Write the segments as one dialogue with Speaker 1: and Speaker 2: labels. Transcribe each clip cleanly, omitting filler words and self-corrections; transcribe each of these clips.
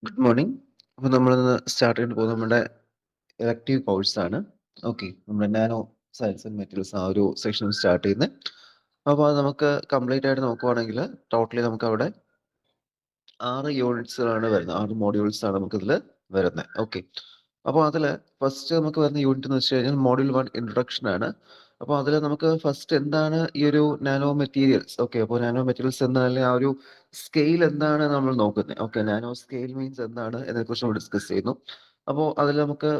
Speaker 1: Good morning. അപ്പോൾ നമ്മളിന്ന് start ചെയ്യാൻ പോകുന്നത് നമ്മുടെ ഇലക്ടീവ് കോഴ്സാണ്. ഓക്കെ, നമ്മുടെ നാനോ സയൻസ് ആൻഡ് മെറ്റീരിയൽസ് ആ ഒരു സെക്ഷൻ സ്റ്റാർട്ട് ചെയ്യുന്നത്. അപ്പോൾ അത് നമുക്ക് കംപ്ലീറ്റ് ആയിട്ട് നോക്കുവാണെങ്കിൽ ടോട്ടലി നമുക്ക് അവിടെ 6 യൂണിറ്റ്സുകളാണ് വരുന്നത്. 6 മോഡ്യൂൾസാണ് നമുക്കിതിൽ വരുന്നത്. ഓക്കെ, അപ്പോൾ അതിൽ ഫസ്റ്റ് നമുക്ക് വരുന്ന യൂണിറ്റ് എന്ന് വെച്ച് കഴിഞ്ഞാൽ മോഡ്യൂൾ 1 ഇൻട്രൊഡക്ഷൻ ആണ്. അപ്പോൾ അതിൽ നമുക്ക് ഫസ്റ്റ് എന്താണ് ഈ ഒരു നാനോ മെറ്റീരിയൽസ്. ഓക്കെ, അപ്പോൾ നാനോ മെറ്റീരിയൽസ് എന്നാൽ ആ ഒരു സ്കെയിൽ എന്താണ് നമ്മൾ നോക്കുന്നത്. ഓക്കെ, നാനോ സ്കെയിൽ മീൻസ് എന്താണ് എന്നതിനെക്കുറിച്ച് നമ്മൾ ഡിസ്കസ് ചെയ്യുന്നു. അപ്പോൾ അതിൽ നമുക്ക്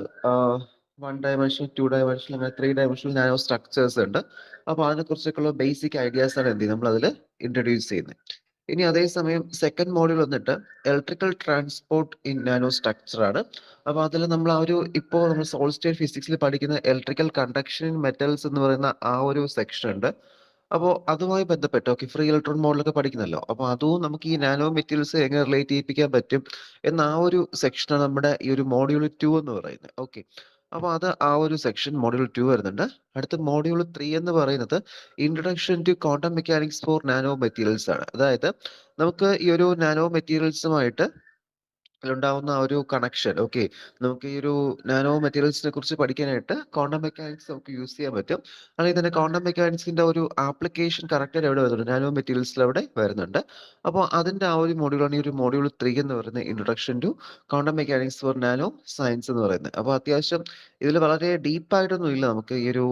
Speaker 1: 1 ഡയമെൻഷൻ, 2 ഡയമെൻഷൻ, അങ്ങനെ 3 ഡയമെൻഷണൽ നാനോ സ്ട്രക്ചേഴ്സ് ഉണ്ട്. അപ്പോൾ അതിനെക്കുറിച്ചൊക്കെയുള്ള ബേസിക് ഐഡിയാസ് ആണ് എന്ത് ചെയ്യുന്നത് നമ്മൾ അതിൽ ഇൻട്രൊഡ്യൂസ് ചെയ്യുന്നത്. ഇനി അതേസമയം സെക്കൻഡ് മോഡ്യൂൾ വന്നിട്ട് electrical transport in nano structure ആണ്. അപ്പോൾ അതിൽ നമ്മൾ ആ ഒരു ഇപ്പോൾ നമ്മൾ സോളിഡ് സ്റ്റേറ്റ് ഫിസിക്സിൽ പഠിക്കുന്ന ഇലക്ട്രിക്കൽ കണ്ടക്ഷൻ ഇൻ മെറ്റൽസ് എന്ന് പറയുന്ന ആ ഒരു സെക്ഷൻ ഉണ്ട്. അപ്പോൾ അതുമായി ബന്ധപ്പെട്ട് ഓക്കെ, ഫ്രീ ഇലക്ട്രോൺ മോഡലൊക്കെ പഠിക്കുന്നല്ലോ. അപ്പോൾ അതും നമുക്ക് ഈ നാനോ മെറ്റീരിയൽസ് എങ്ങനെ റിലേറ്റ് ചെയ്യിപ്പിക്കാൻ പറ്റും എന്ന ആ ഒരു സെക്ഷനാണ് നമ്മുടെ ഈ ഒരു മോഡ്യൂൾ 2 എന്ന് പറയുന്നത്. ഓക്കെ, അപ്പോൾ അത് ആ ഒരു സെക്ഷൻ മോഡ്യൂൾ 2 വരുന്നുണ്ട്. അടുത്ത മോഡ്യൂൾ 3 എന്ന് പറയുന്നത് introduction to quantum mechanics for nano materials ആണ്. അതായത് നമുക്ക് ഈ ഒരു നാനോ മെറ്റീരിയൽസുമായിട്ട് ഉണ്ടാവുന്ന ആ ഒരു കണക്ഷൻ. ഓക്കെ, നമുക്ക് ഈ ഒരു നാനോ മെറ്റീരിയൽസിനെ കുറിച്ച് പഠിക്കാനായിട്ട് ക്വാണ്ടം മെക്കാനിക്സ് നമുക്ക് യൂസ് ചെയ്യാൻ പറ്റും. അല്ലെങ്കിൽ തന്നെ ക്വാണ്ടം മെക്കാനിക്സിന്റെ ഒരു ആപ്ലിക്കേഷൻ കറക്റ്റായിട്ട് എവിടെ വരുന്നുണ്ട്, നാനോ മെറ്റീരിയൽസിൽ അവിടെ വരുന്നുണ്ട്. അപ്പോൾ അതിന്റെ ആ ഒരു മോഡ്യൂളാണ് ഈ ഒരു മോഡ്യൂൾ 3 എന്ന് പറയുന്നത്, introduction to quantum mechanics for nano science എന്ന് പറയുന്നത്. അപ്പോൾ അത്യാവശ്യം ഇതിൽ വളരെ ഡീപ്പായിട്ടൊന്നും ഇല്ല നമുക്ക് ഈ ഒരു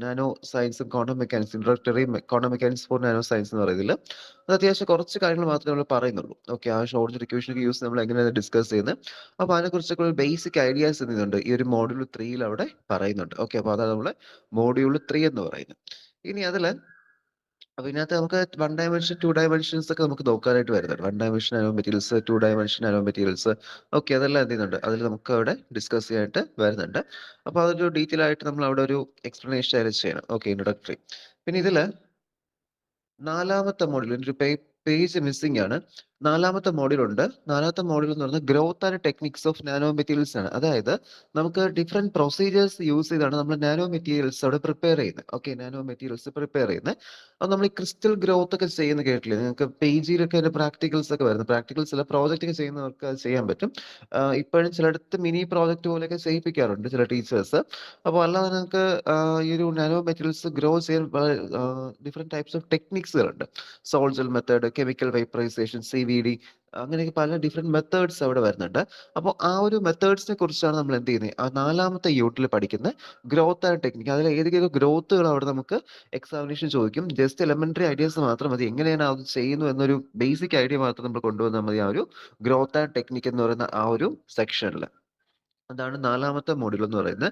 Speaker 1: നാനോ സയൻസും quantum mechanics, introductory quantum mechanics for nano science എന്ന് പറയുന്നതിൽ അത് അത്യാവശ്യം കുറച്ച് കാര്യങ്ങൾ മാത്രമേ നമ്മൾ പറയുന്നുള്ളൂ. ഓക്കെ, ആ ഷോർട്ട് ഇക്വേഷൻ യൂസ് നമ്മൾ എങ്ങനെയാണ് ഡിസ്കസ് ചെയ്യുന്നത്. അപ്പോൾ അതിനെക്കുറിച്ചൊക്കെ ഒരു ബേസിക് ഐഡിയാസ് എന്തുണ്ട് ഈ ഒരു മോഡ്യൂൾ 3 അവിടെ പറയുന്നുണ്ട്. ഓക്കെ, അപ്പോൾ അതാണ് നമ്മൾ മോഡ്യൂൾ 3 എന്ന് പറയുന്നത്. ഇനി അതിൽ അപ്പൊ ഇതിനകത്ത് നമുക്ക് 1 ഡയമെൻഷൻ, 2 ഡയമെൻഷൻസ് ഒക്കെ നമുക്ക് നോക്കാനായിട്ട് വരുന്നുണ്ട്. 1 dimension nano materials, 2 dimension nano materials. Okay, അതെല്ലാം എന്ത് ചെയ്യുന്നുണ്ട് അതിൽ നമുക്ക് അവിടെ ഡിസ്കസ് ചെയ്യാനായിട്ട് വരുന്നുണ്ട്. അപ്പോൾ അതൊരു ഡീറ്റെയിൽ ആയിട്ട് നമ്മൾ അവിടെ ഒരു എക്സ്പ്ലനേഷൻ ആയിട്ട് ചെയ്യണം. Okay, introductory. പിന്നെ ഇതിൽ നാലാമത്തെ മോഡ്യൂൾ ഒരു പേജ് മിസ്സിംഗ് ആണ്. നാലാമത്തെ മോഡ്യൂൾ ഉണ്ട്. നാലാമത്തെ മോഡ്യൂൾ എന്ന് പറയുന്നത് growth and techniques of nano materials ആണ്. അതായത് നമുക്ക് ഡിഫറെന്റ് പ്രൊസീജിയേഴ്സ് യൂസ് ചെയ്താണ് നമ്മൾ നാനോ മെറ്റീരിയൽസ് അവിടെ പ്രിപ്പയർ ചെയ്യുന്നത്. ഓക്കെ, നാനോ മെറ്റീരിയൽസ് പ്രിപ്പയർ ചെയ്യുന്നത്. അത് നമ്മൾ ഈ ക്രിസ്റ്റൽ ഗ്രോത്ത് ഒക്കെ ചെയ്യുന്ന കേട്ടില്ലേ നിങ്ങൾക്ക്? പേജിലൊക്കെ അതിന്റെ പ്രാക്ടിക്കൽസ് ഒക്കെ വരുന്നത്. പ്രാക്ടിക്കൽസ് അല്ല, പ്രോജക്റ്റ് ഒക്കെ ചെയ്യുന്നവർക്ക് അത് ചെയ്യാൻ പറ്റും. ഇപ്പോഴും ചിലയിടത്ത് മിനി പ്രോജക്റ്റ് പോലെയൊക്കെ ചെയ്യിപ്പിക്കാറുണ്ട് ചില ടീച്ചേഴ്സ്. അപ്പോൾ അല്ലാതെ നിങ്ങൾക്ക് ഈ ഒരു നാനോ മെറ്റീരിയൽസ് ഗ്രോ ചെയ്യാൻ ഡിഫറെന്റ് ടൈപ്സ് ഓഫ് ടെക്നിക്സുകളുണ്ട്. Sol gel method, chemical vaporization, CVD, അങ്ങനെയൊക്കെ പല ഡിഫറെന്റ് മെത്തേഡ്സ് അവിടെ വരുന്നുണ്ട്. അപ്പോൾ ആ ഒരു മെത്തേഡ്സിനെ കുറിച്ചാണ് നമ്മൾ എന്ത് ചെയ്യുന്നത് ആ നാലാമത്തെ യൂണിറ്റിൽ പഠിക്കുന്ന ഗ്രോത്ത് ആൻഡ് ടെക്നിക്ക്. അതിൽ ഏതൊക്കെയൊക്കെ ഗ്രോത്തുകൾ അവിടെ നമുക്ക് എക്സാമിനേഷൻ ചോദിക്കും. ജസ്റ്റ് എലമെന്ററി ഐഡിയാസ് മാത്രം മതി, എങ്ങനെയാണ് അത് ചെയ്യുന്നു എന്നൊരു ബേസിക് ഐഡിയ മാത്രം നമ്മൾ കൊണ്ടുവന്നാൽ മതി ആ ഒരു ഗ്രോത്ത് ആൻഡ് ടെക്നിക്ക് എന്ന് പറയുന്ന ആ ഒരു സെക്ഷനിൽ. അതാണ് നാലാമത്തെ മോഡ്യൂൾ എന്ന് പറയുന്നത്.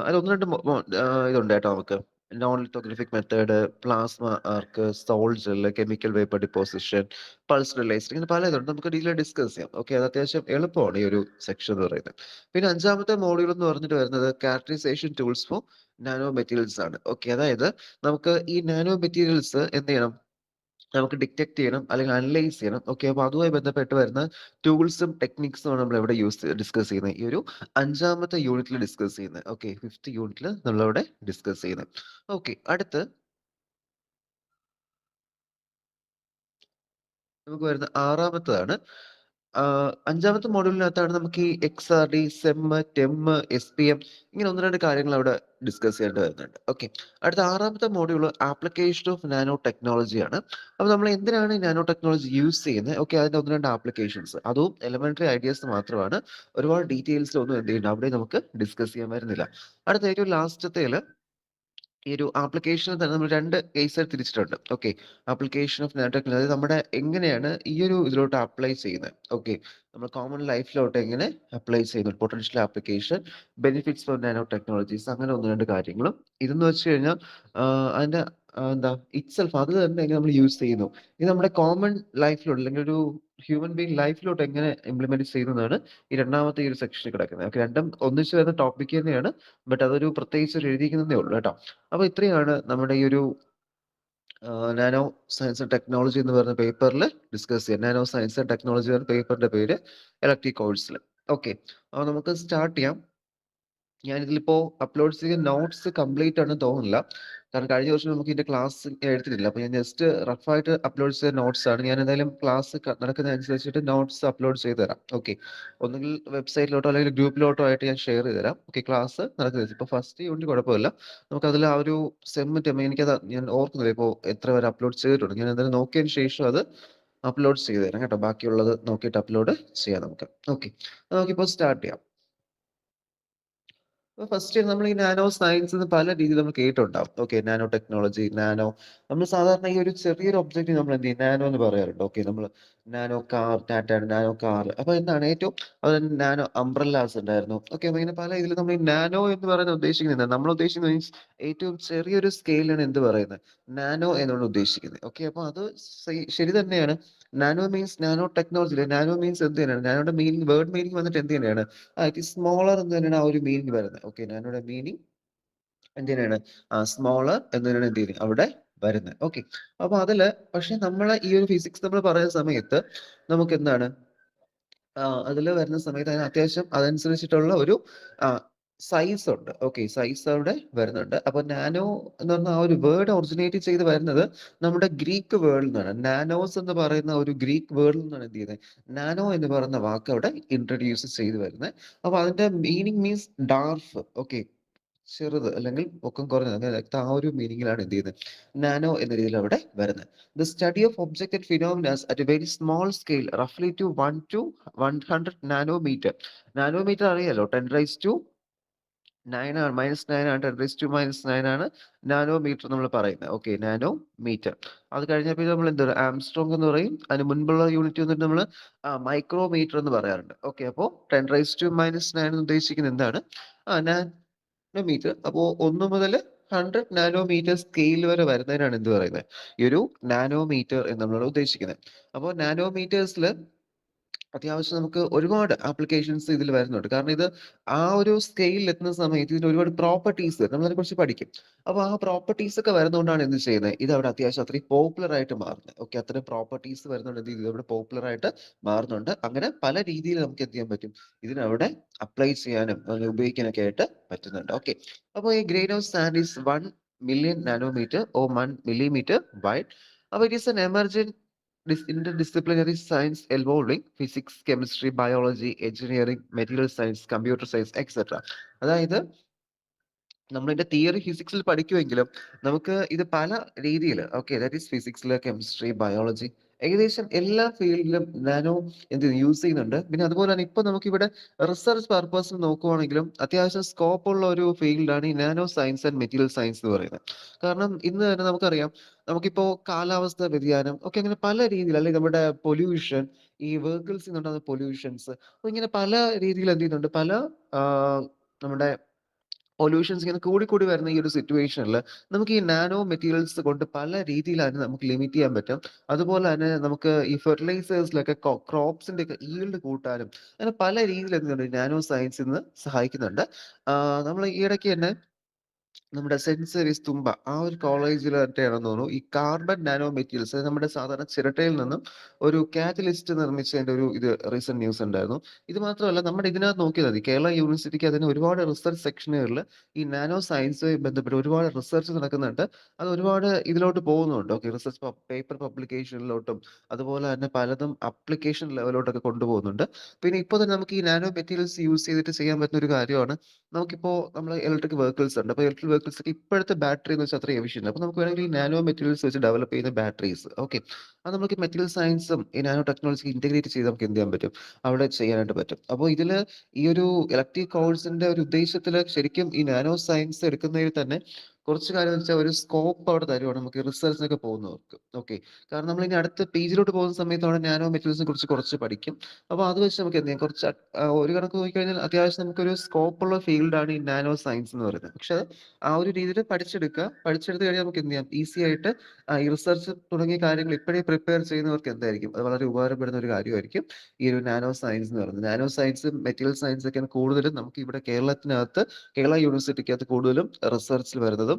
Speaker 1: അതിൽ 1, 2 ഇതുണ്ട് കേട്ടോ നമുക്ക്. Non lithographic method, plasma arc, sol gel, chemical vapour deposition, pulse release, ഇങ്ങനെ പല ഇതുണ്ട്. നമുക്ക് ഡീറ്റെയിൽ ഡിസ്കസ് ചെയ്യാം. ഓക്കെ, അത് അത്യാവശ്യം എളുപ്പമാണ് ഈ ഒരു സെക്ഷൻ എന്ന് പറയുന്നത്. പിന്നെ 5ാമത്തെ മോഡ്യൂൾ എന്ന് പറഞ്ഞിട്ട് വരുന്നത് characterization tools for nano materials ആണ്. ഓക്കെ, അതായത് നമുക്ക് ഈ നാനോ മെറ്റീരിയൽസ് എന്ത് ചെയ്യണം, നമുക്ക് ഡിറ്റക്ട് ചെയ്യണം അല്ലെങ്കിൽ അനലൈസ് ചെയ്യണം. ഓക്കെ, അപ്പോൾ അതുമായി ബന്ധപ്പെട്ട് വരുന്ന ടൂൾസും ടെക്നിക്സും ആണ് നമ്മൾ ഇവിടെ ഡിസ്കസ് ചെയ്യുന്നത്. ഈ ഒരു 5ാമത്തെ യൂണിറ്റിൽ ഡിസ്കസ് ചെയ്യുന്നത്. ഓക്കെ, 5th യൂണിറ്റിൽ നമ്മളിവിടെ ഡിസ്കസ് ചെയ്യുന്നത്. ഓക്കെ, അടുത്ത് നമുക്ക് വരുന്ന 6ാമത്തതാണ്. 5ാമത്തെ മോഡ്യൂളിനകത്താണ് നമുക്ക് ഈ XRD, SEM, TEM, SPM, ഇങ്ങനെ 1, 2 കാര്യങ്ങൾ അവിടെ ഡിസ്കസ് ചെയ്യേണ്ടി വരുന്നുണ്ട്. ഓക്കെ, അടുത്ത 6ാമത്തെ module application of nano technology ആണ്. അപ്പോൾ നമ്മൾ എന്തിനാണ് നാനോ ടെക്നോളജി യൂസ് ചെയ്യുന്നത്, ഓക്കെ, അതിന്റെ 1, 2 ആപ്ലിക്കേഷൻസ്, അതും എലമെന്ററി ഐഡിയാസ് മാത്രമാണ്. ഒരുപാട് ഡീറ്റെയിൽസിലൊന്നും എന്ത് ചെയ്യുന്നുണ്ട് അവിടെ നമുക്ക് ഡിസ്കസ് ചെയ്യാൻ വരുന്നില്ല. അടുത്ത ഏറ്റവും ലാസ്റ്റത്തേല് ഈ ഒരു ആപ്ലിക്കേഷനിൽ തന്നെ നമ്മൾ 2 കേസായി തിരിച്ചിട്ടുണ്ട്. Okay, application of nano technology, അതായത് നമ്മുടെ എങ്ങനെയാണ് ഈ ഒരു ഇതിലോട്ട് അപ്ലൈ ചെയ്യുന്നത്. ഓക്കെ, നമ്മൾ കോമൺ ലൈഫിലോട്ട് എങ്ങനെ അപ്ലൈ ചെയ്യുന്നു, potential application, benefits four nano technologies, അങ്ങനെ 1, 2 കാര്യങ്ങളും. ഇതെന്ന് വെച്ച് കഴിഞ്ഞാൽ അതിന്റെ എന്താ ഇറ്റ്സെൽഫ് അത് തന്നെ എങ്ങനെ നമ്മൾ യൂസ് ചെയ്യുന്നു, ഇത് നമ്മുടെ കോമൺ ലൈഫിലോട്ട് അല്ലെങ്കിൽ ഒരു ഹ്യൂമൻ ബീങ് ലൈഫിലോട്ട് എങ്ങനെ ഇംപ്ലിമെന്റ് ചെയ്യുന്നതാണ് ഈ രണ്ടാമത്തെ ഈ ഒരു സെക്ഷനിൽ കിടക്കുന്നത്. ഓക്കെ, രണ്ടും ഒന്നിച്ച് വരുന്ന ടോപ്പിക് തന്നെയാണ്. ബട്ട് അതൊരു പ്രത്യേകിച്ച് ഒരു എഴുതിയിരിക്കുന്നതേ ഉള്ളൂ കേട്ടോ. അപ്പൊ ഇത്രയാണ് നമ്മുടെ ഈ ഒരു നാനോ സയൻസ് ആൻഡ് ടെക്നോളജി എന്ന് പറയുന്ന പേപ്പറിൽ ഡിസ്കസ് ചെയ്യാം. നാനോ സയൻസ് ആൻഡ് ടെക്നോളജി എന്ന പേപ്പറിന്റെ പേര് ഇലക്ട്രിക് കോഴ്സിൽ. ഓക്കെ, അപ്പോൾ നമുക്ക് സ്റ്റാർട്ട് ചെയ്യാം. ഞാനിതിലിപ്പോ അപ്ലോഡ് ചെയ്ത നോട്ട്സ് കംപ്ലീറ്റ് ആണെന്ന് തോന്നുന്നില്ല. കാരണം കഴിഞ്ഞ വർഷം നമുക്ക് ഇതിന്റെ ക്ലാസ് എടുത്തിട്ടില്ല. അപ്പൊ ഞാൻ ജസ്റ്റ് റഫായിട്ട് അപ്ലോഡ് ചെയ്ത നോട്ട്സ് ആണ്. ഞാൻ എന്തായാലും ക്ലാസ് നടക്കുന്നതനുസരിച്ചിട്ട് നോട്ട്സ് അപ്ലോഡ് ചെയ്ത് തരാം. ഓക്കെ. ഒന്നുകിൽ വെബ്സൈറ്റിലോട്ടോ അല്ലെങ്കിൽ ഗ്രൂപ്പിലോട്ടോ ആയിട്ട് ഞാൻ ഷെയർ ചെയ്ത് തരാം. ഓക്കെ. ക്ലാസ് നടക്കുന്നത്. ഇപ്പൊ ഫസ്റ്റ് യൂണിറ്റ് കുഴപ്പമില്ല. നമുക്കതിൽ ആ ഒരു എനിക്കത് ഞാൻ ഓർക്കുന്നില്ല ഇപ്പോ എത്ര വരെ അപ്ലോഡ് ചെയ്തിട്ടുണ്ട്. ഞാൻ എന്തായാലും നോക്കിയതിന് ശേഷം അത് അപ്ലോഡ് ചെയ്ത് തരാം കേട്ടോ. ബാക്കിയുള്ളത് നോക്കിയിട്ട് അപ്ലോഡ് ചെയ്യാം നമുക്ക്. ഓക്കെ. നമുക്കിപ്പോൾ സ്റ്റാർട്ട് ചെയ്യാം. ഫസ്റ്റ് നമ്മൾ ഈ നാനോ സയൻസ് പല രീതിയിൽ നമ്മൾ കേട്ടിട്ടുണ്ടാവും. ഓക്കെ. നാനോ ടെക്നോളജി, നാനോ നമ്മൾ സാധാരണ ഈ ഒരു ചെറിയൊരു ഒബ്ജക്റ്റ് നമ്മൾ എന്ത് ചെയ്യും? നാനോ എന്ന് പറയാറുണ്ട്. ഓക്കെ. നമ്മൾ നാനോ കാർ, ടാറ്റയുടെ നാനോ കാർ. അപ്പൊ എന്താണ് ഏറ്റവും അതുപോലെ നാനോ അംബ്രല്ലാസ് ഉണ്ടായിരുന്നു. ഓക്കെ. അപ്പൊ ഇങ്ങനെ പല ഇതിൽ നമ്മൾ ഈ നാനോ എന്ന് പറയുന്നത് ഉദ്ദേശിക്കുന്നത് എന്താണ്? നമ്മൾ ഉദ്ദേശിക്കുന്നത് മീൻസ് ഏറ്റവും ചെറിയൊരു സ്കെയിലാണ് എന്ത് പറയുന്നത്? നാനോ എന്നാണ് ഉദ്ദേശിക്കുന്നത്. ഓക്കെ. അപ്പൊ അത് ശരി തന്നെയാണ്. Nano means nano technology. Nano means എന്ത് തന്നെയാണ്? നാനോയുടെ മീനിങ് വേർഡ് മീനിങ് വന്നിട്ട് എന്ത് തന്നെയാണ്? ഇറ്റ് ഈസ് സ്മോളർ എന്ന് തന്നെയാണ് ആ ഒരു മീനിങ് വരുന്നത്. ഓക്കെ. നാനോയുടെ മീനിങ് എന്ത് തന്നെയാണ്? സ്മോളർ എന്ന് തന്നെയാണ് എന്ത് ചെയ്യുന്നത് അവിടെ വരുന്നത്. ഓക്കെ. അപ്പൊ അതില് പക്ഷെ നമ്മളെ ഈ ഒരു ഫിസിക്സ് നമ്മൾ പറയുന്ന സമയത്ത് നമുക്ക് എന്താണ് അതില് വരുന്ന സമയത്ത് അതിന് അത്യാവശ്യം അതനുസരിച്ചിട്ടുള്ള ഒരു സൈസ് ഉണ്ട്. ഓക്കെ. സൈസ് അവിടെ വരുന്നുണ്ട്. അപ്പൊ നാനോ എന്ന് പറഞ്ഞ ആ ഒരു വേർഡ് ഒറിജിനേറ്റ് ചെയ്ത് വരുന്നത് നമ്മുടെ ഗ്രീക്ക് വേർഡിൽ നിന്നാണ്. നാനോസ് എന്ന് പറയുന്ന ഒരു ഗ്രീക്ക് വേർഡിൽ നിന്നാണ് എന്ത് ചെയ്യുന്നത്? നാനോ എന്ന് പറയുന്ന വാക്ക് അവിടെ ഇൻട്രൊഡ്യൂസ് ചെയ്ത് വരുന്നത്. അപ്പൊ അതിന്റെ മീനിങ് മീൻസ് ഡാർഫ്. ഓക്കെ. ചെറുത് അല്ലെങ്കിൽ പൊക്കം കുറഞ്ഞത് അങ്ങനെ ആ ഒരു മീനിങ്ങിലാണ് എന്ത് ചെയ്യുന്നത്? നാനോ എന്ന രീതിയിൽ അവിടെ വരുന്നത്. The study of object and phenomenas at a very small scale റഫ്ലി ടു 1 to 100 നാനോമീറ്റർ. നാനോമീറ്റർ അറിയാലോ 10⁻⁹ ആണ്. -9 ആണ്. 10⁻⁻⁹ ആണ് നാനോമീറ്റർ നമ്മൾ പറയുന്നത്. ഓക്കെ. നാനോമീറ്റർ. അത് കഴിഞ്ഞാൽ പിന്നെ നമ്മൾ എന്താ പറയുക? ആംസ്ട്രോങ് എന്ന് പറയും. അതിന് മുൻപുള്ള യൂണിറ്റ് വന്നിട്ട് നമ്മൾ മൈക്രോമീറ്റർ എന്ന് പറയാറുണ്ട്. ഓക്കെ. അപ്പോൾ 10⁻⁻⁹ എന്ന് ഉദ്ദേശിക്കുന്നത് എന്താണ്? നാനോമീറ്റർ. അപ്പോ 1 മുതൽ 100 നാനോമീറ്റർ സ്കെയിൽ വരെ വരുന്നതിനാണ് എന്ത് പറയുന്നത്? ഈ ഒരു നാനോമീറ്റർ എന്ന് നമ്മൾ ഉദ്ദേശിക്കുന്നത്. അപ്പോൾ നാനോമീറ്റേഴ്സിൽ അത്യാവശ്യം നമുക്ക് ഒരുപാട് ആപ്ലിക്കേഷൻസ് ഇതിൽ വരുന്നുണ്ട്. കാരണം ഇത് ആ ഒരു സ്കെയിലിൽ എത്തുന്ന സമയത്ത് ഇതിന് ഒരുപാട് പ്രോപ്പർട്ടീസ് നമ്മൾ അതിനെക്കുറിച്ച് പഠിക്കും. അപ്പൊ ആ പ്രോപ്പർട്ടീസ് ഒക്കെ വരുന്നതുകൊണ്ടാണ് എന്ത് ചെയ്യുന്നത്? ഇത് അവിടെ അത്യാവശ്യം അത്രയും പോപ്പുലർ ആയിട്ട് മാറുന്നത്. ഓക്കെ. അത്രയും പ്രോപ്പർട്ടീസ് വരുന്നുണ്ട് എന്ത് ചെയ്തു? ഇത് അവിടെ പോപ്പുലർ ആയിട്ട് മാറുന്നുണ്ട്. അങ്ങനെ പല രീതിയിൽ നമുക്ക് എന്ത് ചെയ്യാൻ പറ്റും? ഇതിനവിടെ അപ്ലൈ ചെയ്യാനും ഉപയോഗിക്കാനൊക്കെ ആയിട്ട് പറ്റുന്നുണ്ട്. ഓക്കെ. അപ്പോൾ ഈ grain of sand is 1 million nanometre or 1 millimetre wide. അപ്പോൾ it is an emergent interdisciplinary science involving physics, chemistry, biology, engineering, material science, computer science, etc. അതായത് നമ്മളിതിന്റെ തിയറി ഫിസിക്സിൽ പഠിക്കുമെങ്കിലും നമുക്ക് ഇത് പല രീതിയിൽ ഓക്കെ ദാറ്റ് ഈസ് ഫിസിക്സില്, കെമിസ്ട്രി, ബയോളജി ഏകദേശം എല്ലാ ഫീൽഡിലും nano use ചെയ്യുന്നുണ്ട്. പിന്നെ അതുപോലെ തന്നെ ഇപ്പൊ നമുക്കിവിടെ റിസർച്ച് പർപ്പസിൽ നോക്കുവാണെങ്കിലും അത്യാവശ്യം സ്കോപ്പ് ഉള്ള ഒരു ഫീൽഡാണ് ഈ nano science and material science എന്ന് പറയുന്നത്. കാരണം ഇന്ന് തന്നെ നമുക്കറിയാം നമുക്കിപ്പോ കാലാവസ്ഥ വ്യതിയാനം ഒക്കെ അങ്ങനെ പല രീതിയിൽ അല്ലെങ്കിൽ നമ്മുടെ പൊല്യൂഷൻ ഈ വെഹിക്കിൾസിൽ നിന്നുണ്ടാകുന്ന പൊല്യൂഷൻസ് അപ്പൊ ഇങ്ങനെ പല രീതിയിൽ എന്ത് ചെയ്യുന്നുണ്ട് പല ആ, നമ്മുടെ പൊല്യൂഷൻസ് ഇങ്ങനെ കൂടിക്കൂടി വരുന്ന ഈ ഒരു സിറ്റുവേഷനിൽ നമുക്ക് ഈ നാനോ മെറ്റീരിയൽസ് കൊണ്ട് പല രീതിയിലാണ് നമുക്ക് ലിമിറ്റ് ചെയ്യാൻ പറ്റും. അതുപോലെ തന്നെ നമുക്ക് ഈ ഫെർട്ടിലൈസേഴ്സിലൊക്കെ ക്രോപ്സിന്റെ ഒക്കെ ഈൽഡ് കൂട്ടാനും അങ്ങനെ പല രീതിയിൽ എന്ത് ചെയ്യുന്നുണ്ട് നാനോ സയൻസ് ഇന്ന് സഹായിക്കുന്നുണ്ട്. നമ്മൾ ഈ ഇടയ്ക്ക് തന്നെ നമ്മുടെ സെന്റ് സേവിയസ് തുമ്പ ആ ഒരു കോളേജിലൊക്കെയാണെന്ന് തോന്നുന്നു ഈ കാർബൺ നാനോ മെറ്റീരിയൽസ് നമ്മുടെ സാധാരണ ചിരട്ടയിൽ നിന്നും ഒരു കാറ്റലിസ്റ്റ് നിർമ്മിച്ചതിന്റെ ഒരു ഇത് റീസെന്റ് ന്യൂസ് ഉണ്ടായിരുന്നു. ഇത് മാത്രമല്ല നമ്മുടെ ഇതിനകത്ത് നോക്കിയാൽ മതി കേരള യൂണിവേഴ്സിറ്റിക്ക് അതിന് ഒരുപാട് റിസർച്ച് സെക്ഷനുകളിൽ ഈ നാനോ സയൻസുമായി ബന്ധപ്പെട്ട് ഒരുപാട് റിസർച്ച് നടക്കുന്നുണ്ട്. അത് ഒരുപാട് ഇതിലോട്ട് പോകുന്നുണ്ട്. ഓക്കെ. റിസർച്ച് പേപ്പർ പബ്ലിക്കേഷനിലോട്ടും അതുപോലെ തന്നെ പലതും അപ്ലിക്കേഷൻ ലെവലോട്ടൊക്കെ കൊണ്ടുപോകുന്നുണ്ട്. പിന്നെ ഇപ്പോൾ തന്നെ നമുക്ക് ഈ നാനോ മെറ്റീരിയൽസ് യൂസ് ചെയ്തിട്ട് ചെയ്യാൻ പറ്റുന്ന ഒരു കാര്യമാണ് നമുക്കിപ്പോ നമ്മള് ഇലക്ട്രിക് വെഹിക്കിൾസ് ഉണ്ട്. അപ്പൊ ഇലക്ട്രിക് വെഹിക്കിൾസ് ഒക്കെ ഇപ്പോഴത്തെ ബാറ്ററി എന്ന് വെച്ചാൽ അത്രയും എഫിഷ്യന്റ്. അപ്പൊ നമുക്ക് വേണമെങ്കിൽ ഈ നാനോ മെറ്റീരിയൽസ് വെച്ച് ഡെവലപ്പ് ചെയ്യുന്ന ബാറ്ററീസ് ഓക്കെ. അത് നമുക്ക് മെറ്റീരിയൽ സയൻസും ഈ നാനോ ടെക്നോളജി ഇന്റഗ്രേറ്റ് ചെയ്ത് നമുക്ക് എന്ത് ചെയ്യാൻ പറ്റും? അവിടെ ചെയ്യാനായിട്ട് പറ്റും. അപ്പോൾ ഇതില് ഈ ഒരു ഇലക്ട്രിക് കോഴ്സിന്റെ ഒരു ഉദ്ദേശത്തില് ശരിക്കും ഈ നാനോ സയൻസ് എടുക്കുന്നതിൽ തന്നെ കുറച്ച് കാര്യം എന്ന് വെച്ചാൽ ഒരു സ്കോപ്പ് അവിടെ തരുവാണ് നമുക്ക് റിസർച്ചിനൊക്കെ പോകുന്നവർക്ക്. ഓക്കെ. കാരണം നമ്മൾ ഇനി അടുത്ത പേജിലോട്ട് പോകുന്ന സമയത്ത് അവിടെ നാനോ മെറ്റീരിയൽസിനെ കുറിച്ച് കുറച്ച് പഠിക്കും. അപ്പൊ അത് വെച്ച് നമുക്ക് എന്ത് ചെയ്യാം? കുറച്ച് ഒരു കണക്ക് നോക്കിക്കഴിഞ്ഞാൽ അത്യാവശ്യം നമുക്കൊരു സ്കോപ്പുള്ള ഫീൽഡാണ് ഈ നാനോ സയൻസ് എന്ന് പറയുന്നത്. പക്ഷെ അത് ആ ഒരു രീതിയിൽ പഠിച്ചെടുക്കുക. പഠിച്ചെടുത്ത് കഴിഞ്ഞാൽ നമുക്ക് എന്ത് ചെയ്യാം? ഈസി ആയിട്ട് ഈ റിസർച്ച് തുടങ്ങിയ കാര്യങ്ങൾ ഇപ്പോഴേ പ്രിപ്പയർ ചെയ്യുന്നവർക്ക് എന്തായിരിക്കും? അത് വളരെ ഉപകാരപ്പെടുന്ന ഒരു കാര്യമായിരിക്കും ഈ ഒരു നാനോ സയൻസ് എന്ന് പറയുന്നത്. നാനോ സയൻസും മെറ്റീരിയൽ സയൻസ് ഒക്കെയാണ് കൂടുതലും നമുക്ക് ഇവിടെ കേരളത്തിനകത്ത് കേരള യൂണിവേഴ്സിറ്റിക്കകത്ത് കൂടുതലും റിസർച്ചിൽ വരുന്നതും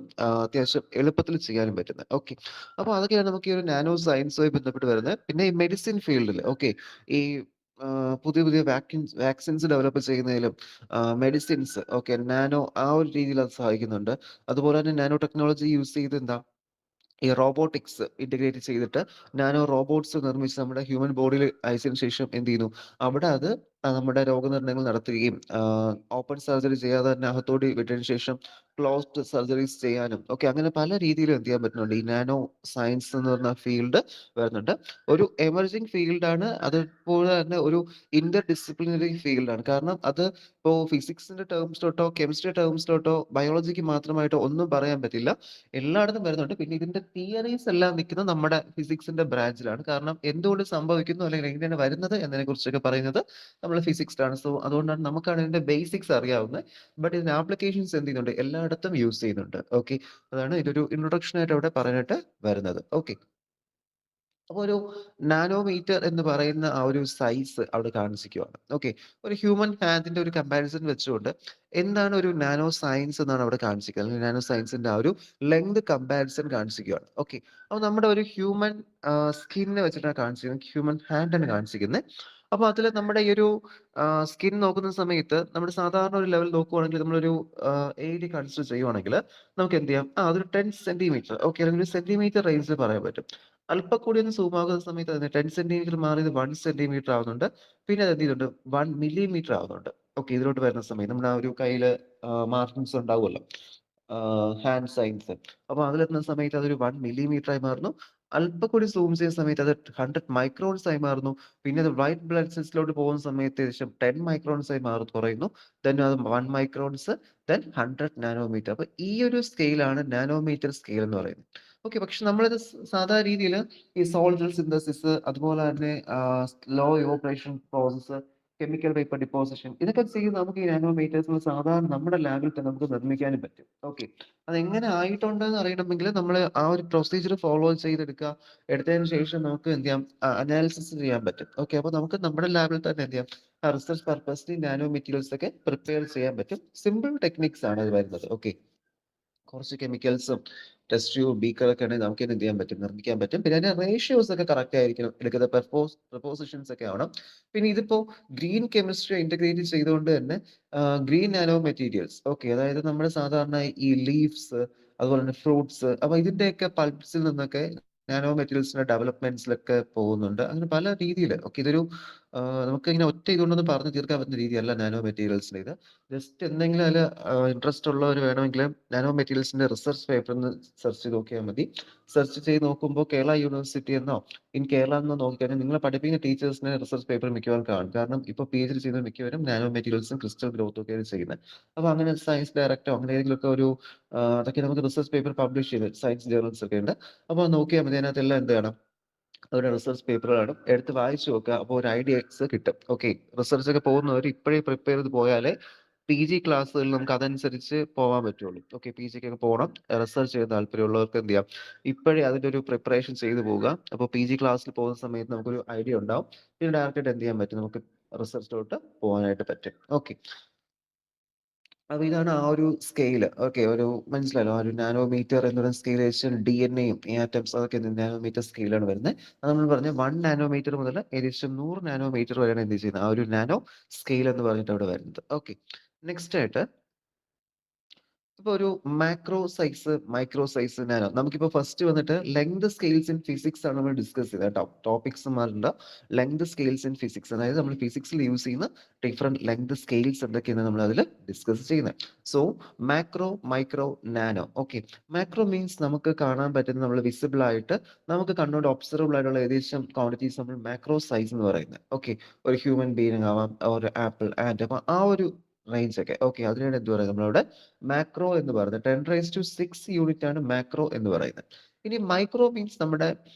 Speaker 1: അത്യാവശ്യം എളുപ്പത്തിൽ ചെയ്യാനും പറ്റുന്നത്. ഓക്കെ. അപ്പൊ അതൊക്കെയാണ് നമുക്ക് ഈ ഒരു നാനോ സയൻസുമായി ബന്ധപ്പെട്ട് വരുന്നത്. പിന്നെ ഈ മെഡിസിൻ ഫീൽഡിൽ ഓക്കെ ഈ പുതിയ പുതിയ വാക്സിൻസ് ഡെവലപ്പ് ചെയ്യുന്നതിലും മെഡിസിൻസ് ഓക്കെ നാനോ ആ ഒരു രീതിയിൽ അത് സഹായിക്കുന്നുണ്ട്. അതുപോലെ തന്നെ നാനോ ടെക്നോളജി യൂസ് ചെയ്ത് എന്താ ഈ റോബോട്ടിക്സ് ഇന്റഗ്രേറ്റ് ചെയ്തിട്ട് നാനോ റോബോട്ട്സ് നിർമ്മിച്ച് നമ്മുടെ ഹ്യൂമൻ ബോഡിയിൽ അയച്ചതിന് ശേഷം എന്ത് ചെയ്യുന്നു, അവിടെ അത് നമ്മുടെ രോഗനിർണയങ്ങൾ നടത്തുകയും ഓപ്പൺ സർജറി ചെയ്യാതെ തന്നെ അകത്തോട്ട് വിട്ടതിന് ശേഷം ക്ലോസ്ഡ് സർജറീസ് ചെയ്യാനും ഒക്കെ അങ്ങനെ പല രീതിയിലും എന്ത് ചെയ്യാൻ പറ്റുന്നുണ്ട്. ഈ നാനോ സയൻസ് എന്ന് പറഞ്ഞ ഫീൽഡ് വരുന്നുണ്ട്. ഒരു എമർജിംഗ് ഫീൽഡാണ്. അതുപോലെ തന്നെ ഒരു ഇന്റർ ഡിസിപ്ലിനറി ഫീൽഡാണ്. കാരണം അത് ഇപ്പോൾ ഫിസിക്സിന്റെ ടേംസിലോട്ടോ കെമിസ്ട്രി ടേംസിലോട്ടോ ബയോളജിക്ക് മാത്രമായിട്ടോ ഒന്നും പറയാൻ പറ്റില്ല. എല്ലായിടത്തും വരുന്നുണ്ട്. പിന്നെ ഇതിന്റെ തിയറീസ് എല്ലാം നിൽക്കുന്നത് നമ്മുടെ ഫിസിക്സിന്റെ ബ്രാഞ്ചിലാണ്. കാരണം എന്തുകൊണ്ട് സംഭവിക്കുന്നു അല്ലെങ്കിൽ എങ്ങനെയാണ് വരുന്നത് എന്നതിനെ കുറിച്ചൊക്കെ പറയുന്നത് നമ്മൾ ഫിസിക്സിലാണ്. സോ അതുകൊണ്ടാണ് നമുക്കാണ് ഇതിന്റെ ബേസിക്സ് അറിയാവുന്നത്. ബട്ട് ഇതിന്റെ ആപ്ലിക്കേഷൻസ് എന്ത് ചെയ്യുന്നുണ്ട്, എല്ലായിടത്തും യൂസ് ചെയ്യുന്നുണ്ട്. ഓക്കെ, അതാണ് ഇതൊരു ഇൻട്രൊഡക്ഷൻ ആയിട്ട് അവിടെ പറയാനായിട്ട് വരുന്നത്. ഓക്കെ, അപ്പൊ ഒരു നാനോമീറ്റർ എന്ന് പറയുന്ന ആ ഒരു സൈസ് അവിടെ കാണിച്ചിരിക്കുവാണ്. ഓക്കെ, ഒരു ഹ്യൂമൻ ഹാൻഡിന്റെ ഒരു കമ്പാരിസൺ വെച്ചുകൊണ്ട് എന്താണ് ഒരു നാനോ സയൻസ് എന്നാണ് അവിടെ കാണിച്ചിരിക്കുന്നത്. അല്ലെങ്കിൽ നാനോ സയൻസിന്റെ ആ ഒരു ലെങ്ത് കമ്പാരിസൺ കാണിച്ചിരിക്കുകയാണ്. ഓക്കെ, അപ്പൊ നമ്മുടെ ഒരു ഹ്യൂമൻ സ്കിന്നിനെ വെച്ചിട്ടാണ് കാണിച്ചിരിക്കുന്നത്, ഹ്യൂമൻ ഹാൻഡാണ് കാണിച്ചിരിക്കുന്നത്. അപ്പൊ അതിൽ നമ്മുടെ ഈ ഒരു സ്കിൻ നോക്കുന്ന സമയത്ത് നമ്മുടെ സാധാരണ ഒരു ലെവൽ നോക്കുവാണെങ്കിൽ നമ്മളൊരു ഏരിയ കൺസിഡർ ചെയ്യുവാണെങ്കിൽ നമുക്ക് എന്ത് ചെയ്യാം, അതൊരു 10 സെന്റിമീറ്റർ ഓക്കെ, അല്ലെങ്കിൽ ഒരു സെന്റിമീറ്റർ റേഞ്ചിൽ പറയാൻ പറ്റും. അല്പം കൂടി ഒന്ന് സൂം ആകുന്ന സമയത്ത് അതിന് 10 സെന്റിമീറ്റർ മാറിയത് 1 സെന്റിമീറ്റർ ആവുന്നുണ്ട്. പിന്നെ അത് എന്ത് ചെയ്യുന്നുണ്ട്, 1 മില്ലിമീറ്റർ ആവുന്നുണ്ട്. ഓക്കെ, ഇതിലോട്ട് വരുന്ന സമയത്ത് നമ്മുടെ ആ ഒരു കയ്യില് മാർക്കിങ്സ് ഉണ്ടാവുമല്ലോ, ഹാൻഡ് സൈൻസ്. അപ്പൊ അതിലെത്തുന്ന സമയത്ത് അതൊരു 1 മില്ലിമീറ്റർ ആയി മാറുന്നു. അല്പം കൂടി സൂം ചെയ്യുന്ന സമയത്ത് അത് 100 മൈക്രോൺസ് ആയി മാറുന്നു. പിന്നെ അത് വൈറ്റ് ബ്ലഡ് സെൽസിലോട്ട് പോകുന്ന സമയത്ത് ഏകദേശം 10 മൈക്രോൺസ് ആയി കുറയുന്നു. ദെൻ അത് 1 മൈക്രോൺസ്, ദെൻ 100 നാനോമീറ്റർ. അപ്പൊ ഈ ഒരു സ്കെയിലാണ് നാനോമീറ്റർ സ്കെയിൽ എന്ന് പറയുന്നത്. ഓക്കെ, പക്ഷെ നമ്മളിത് സാധാ രീതിയിൽ ഈ സോൾജർ സിന്തസിസ് അതുപോലെ തന്നെ low evaporation process, chemical vapour deposition ഇതൊക്കെ ചെയ്ത് നമുക്ക് ഈ നാനോമീറ്റേഴ്സ് സാധാരണ നമ്മുടെ ലാബിൽ തന്നെ നമുക്ക് നിർമ്മിക്കാനും പറ്റും. ഓക്കെ, അതെങ്ങനെ ആയിട്ടുണ്ടെന്ന് അറിയണമെങ്കിൽ നമ്മൾ ആ ഒരു പ്രൊസീജിയർ ഫോളോ ചെയ്തെടുക്കുക. എടുത്തതിന് ശേഷം നമുക്ക് എന്ത് ചെയ്യാം, അനാലിസിസ് ചെയ്യാൻ പറ്റും. ഓക്കെ, അപ്പൊ നമുക്ക് നമ്മുടെ ലാബിൽ തന്നെ എന്ത് ചെയ്യാം, റിസർച്ച് പർപ്പസിന് നാനോ മെറ്റീരിയൽസ് ഒക്കെ പ്രിപ്പയർ ചെയ്യാൻ പറ്റും. സിമ്പിൾ ടെക്നിക്സ് ആണ് ഇത് വരുന്നത്. ഓക്കെ, കുറച്ച് കെമിക്കൽസും ടെസ്റ്റ് ട്യൂബ് ബീക്കറൊക്കെ ആണെങ്കിൽ നമുക്ക് എന്ത് ചെയ്യാൻ പറ്റും, നിർമ്മിക്കാൻ പറ്റും. പിന്നെ അതിന്റെ റേഷ്യോസ് ഒക്കെ കറക്റ്റ് ആയിരിക്കണം, എടുക്കുന്ന പ്രപ്പോസിഷൻസ് ഒക്കെ ആവണം. പിന്നെ ഇതിപ്പോ ഗ്രീൻ കെമിസ്ട്രി ഇന്റഗ്രേറ്റ് ചെയ്തുകൊണ്ട് തന്നെ ഗ്രീൻ നാനോ മെറ്റീരിയൽസ് ഓക്കെ, അതായത് നമ്മുടെ സാധാരണ ഈ ലീവ്സ് അതുപോലെ തന്നെ ഫ്രൂട്ട്സ്, അപ്പൊ ഇതിന്റെയൊക്കെ പൾപ്സിൽ നിന്നൊക്കെ നാനോ മെറ്റീരിയൽസിന്റെ ഡെവലപ്മെന്റ്സിലൊക്കെ പോകുന്നുണ്ട്. അങ്ങനെ പല രീതിയിൽ ഓക്കെ, ഇതൊരു നമുക്ക് ഇങ്ങനെ ഒറ്റ ഇതുകൊണ്ടൊന്നും പറഞ്ഞു തീർക്കാൻ പറ്റുന്ന രീതിയല്ല നാനോ മെറ്റീരിയൽസിന്റെ ഇത്. ജസ്റ്റ് എന്തെങ്കിലും അതിൽ ഇൻട്രസ്റ്റ് ഉള്ളവർ വേണമെങ്കിൽ നാനോ മെറ്റീരിയൽസിന്റെ റിസർച്ച് പേപ്പർ ഒന്ന് സെർച്ച് ചെയ്ത് നോക്കിയാൽ മതി. സെർച്ച് ചെയ്ത് നോക്കുമ്പോൾ കേരള യൂണിവേഴ്സിറ്റി എന്നോ ഇൻ കേരള എന്നോ നോക്കിക്കഴിഞ്ഞാൽ നിങ്ങളെ പഠിപ്പിക്കുന്ന ടീച്ചേഴ്സിന്റെ റിസർച്ച് പേപ്പർ മിക്കവാറും കാണും. കാരണം ഇപ്പൊ പി എച്ച് ഡി ചെയ്യുന്ന മിക്കവരും നാനോ മെറ്റീരിയൽസും ക്രിസ്റ്റൽ ഗ്രോത്തും ഒക്കെയാണ് ചെയ്യുന്നത്. അപ്പൊ അങ്ങനെ സയൻസ് ഡയറക്ടോ അങ്ങനെ ഏതെങ്കിലുമൊക്കെ ഒരു അതൊക്കെ നമുക്ക് റിസർച്ച് പേപ്പർ പബ്ലിഷ് ചെയ്ത് സയൻസ് ജേർണൽസ് ഒക്കെ ഉണ്ട്. അപ്പൊ നോക്കിയാൽ മതി, അതിനകത്തെല്ലാം എന്ത് ചെയ്യണം, അവരുടെ റിസർച്ച് പേപ്പറുകളാണ്, എടുത്ത് വായിച്ചു നോക്കുക. അപ്പോൾ ഒരു ഐഡിയസ് കിട്ടും. ഓക്കെ, റിസർച്ച് ഒക്കെ പോകുന്നവർ ഇപ്പോഴേ പ്രിപ്പയർ ചെയ്ത് പോയാലേ പി ജി ക്ലാസ്സുകളിൽ നമുക്ക് അതനുസരിച്ച് പോകാൻ പറ്റുള്ളൂ. ഓക്കെ, പി ജിക്ക് ഒക്കെ പോകണം, റിസർച്ച് ചെയ്യാൻ താല്പര്യമുള്ളവർക്ക് എന്ത് ചെയ്യാം, ഇപ്പോഴേ അതിന്റെ ഒരു പ്രിപ്പറേഷൻ ചെയ്തു പോവുക. അപ്പോൾ പി ജി ക്ലാസ്സിൽ പോകുന്ന സമയത്ത് നമുക്കൊരു ഐഡിയ ഉണ്ടാവും. പിന്നെ ഡയറക്റ്റ് ആയിട്ട് എന്ത് ചെയ്യാൻ പറ്റും, നമുക്ക് റിസർച്ചിലോട്ട് പോകാനായിട്ട് പറ്റും. ഓക്കെ, അപ്പൊ ഇതാണ് ആ ഒരു സ്കെയില്. ഓക്കെ, ഒരു മനസ്സിലായല്ലോ, ആ ഒരു നാനോമീറ്റർ എന്ന് പറയുന്ന സ്കെയിൽ ഏകദേശം DNA യും ആറ്റംസ് അതൊക്കെ നാനോമീറ്റർ സ്കെയിലാണ് വരുന്നത്. അത് നമ്മൾ പറഞ്ഞ 1 നാനോമീറ്റർ മുതൽ ഏകദേശം 100 നാനോമീറ്റർ വരെയാണ് എന്ത് ചെയ്യുന്നത്, ആ ഒരു നാനോ സ്കെയിൽ എന്ന് പറഞ്ഞിട്ട് അവിടെ വരുന്നത്. ഓക്കെ, നെക്സ്റ്റ് ആയിട്ട് ഇപ്പൊ ഒരു macro size, micro size, nano. നമുക്കിപ്പോ ഫസ്റ്റ് വന്നിട്ട് ലെങ്ത് സ്കെയിൽസ് ഇൻ ഫിസിക്സ് ആണ് നമ്മൾ ഡിസ്കസ് ചെയ്തത് കേട്ടോ. ടോപ്പിക്സ് മാറുന്നുണ്ട്. ലെങ്ത് സ്കെയിൽസ് ഇൻ ഫിസിക്സ്, അതായത് നമ്മൾ ഫിസിക്സിൽ യൂസ് ചെയ്യുന്ന ഡിഫറെന്റ് ലെങ്ത് സ്കെയിൽസ് എന്തൊക്കെയാണ് നമ്മൾ അതിൽ ഡിസ്കസ് ചെയ്യുന്നത്. So macro, micro, nano. Okay, macro means നമുക്ക് കാണാൻ പറ്റുന്ന, നമ്മൾ വിസിബിൾ ആയിട്ട് നമുക്ക് കണ്ണുകൊണ്ട് ഒബ്സർവബിൾ ആയിട്ടുള്ള ഏകദേശം ക്വാണ്ടിറ്റീസ് നമ്മൾ മാക്രോ സൈസ് എന്ന് പറയുന്നത്. ഓക്കെ, ഒരു ഹ്യൂമൻ ബീയിങ് ആവാം, ഒരു ആപ്പിൾ, ആൻഡ് അപ്പൊ ആ ഒരു റേഞ്ച് ഒക്കെ. ഓക്കെ, അതിനാണ് എന്ത് പറയുന്നത്, നമ്മളവിടെ മാക്രോ എന്ന് പറയുന്നത് 10⁻⁶ യൂണിറ്റ് ആണ് മാക്രോ എന്ന് പറയുന്നത്. ഇനി മൈക്രോ മീൻസ് നമ്മുടെ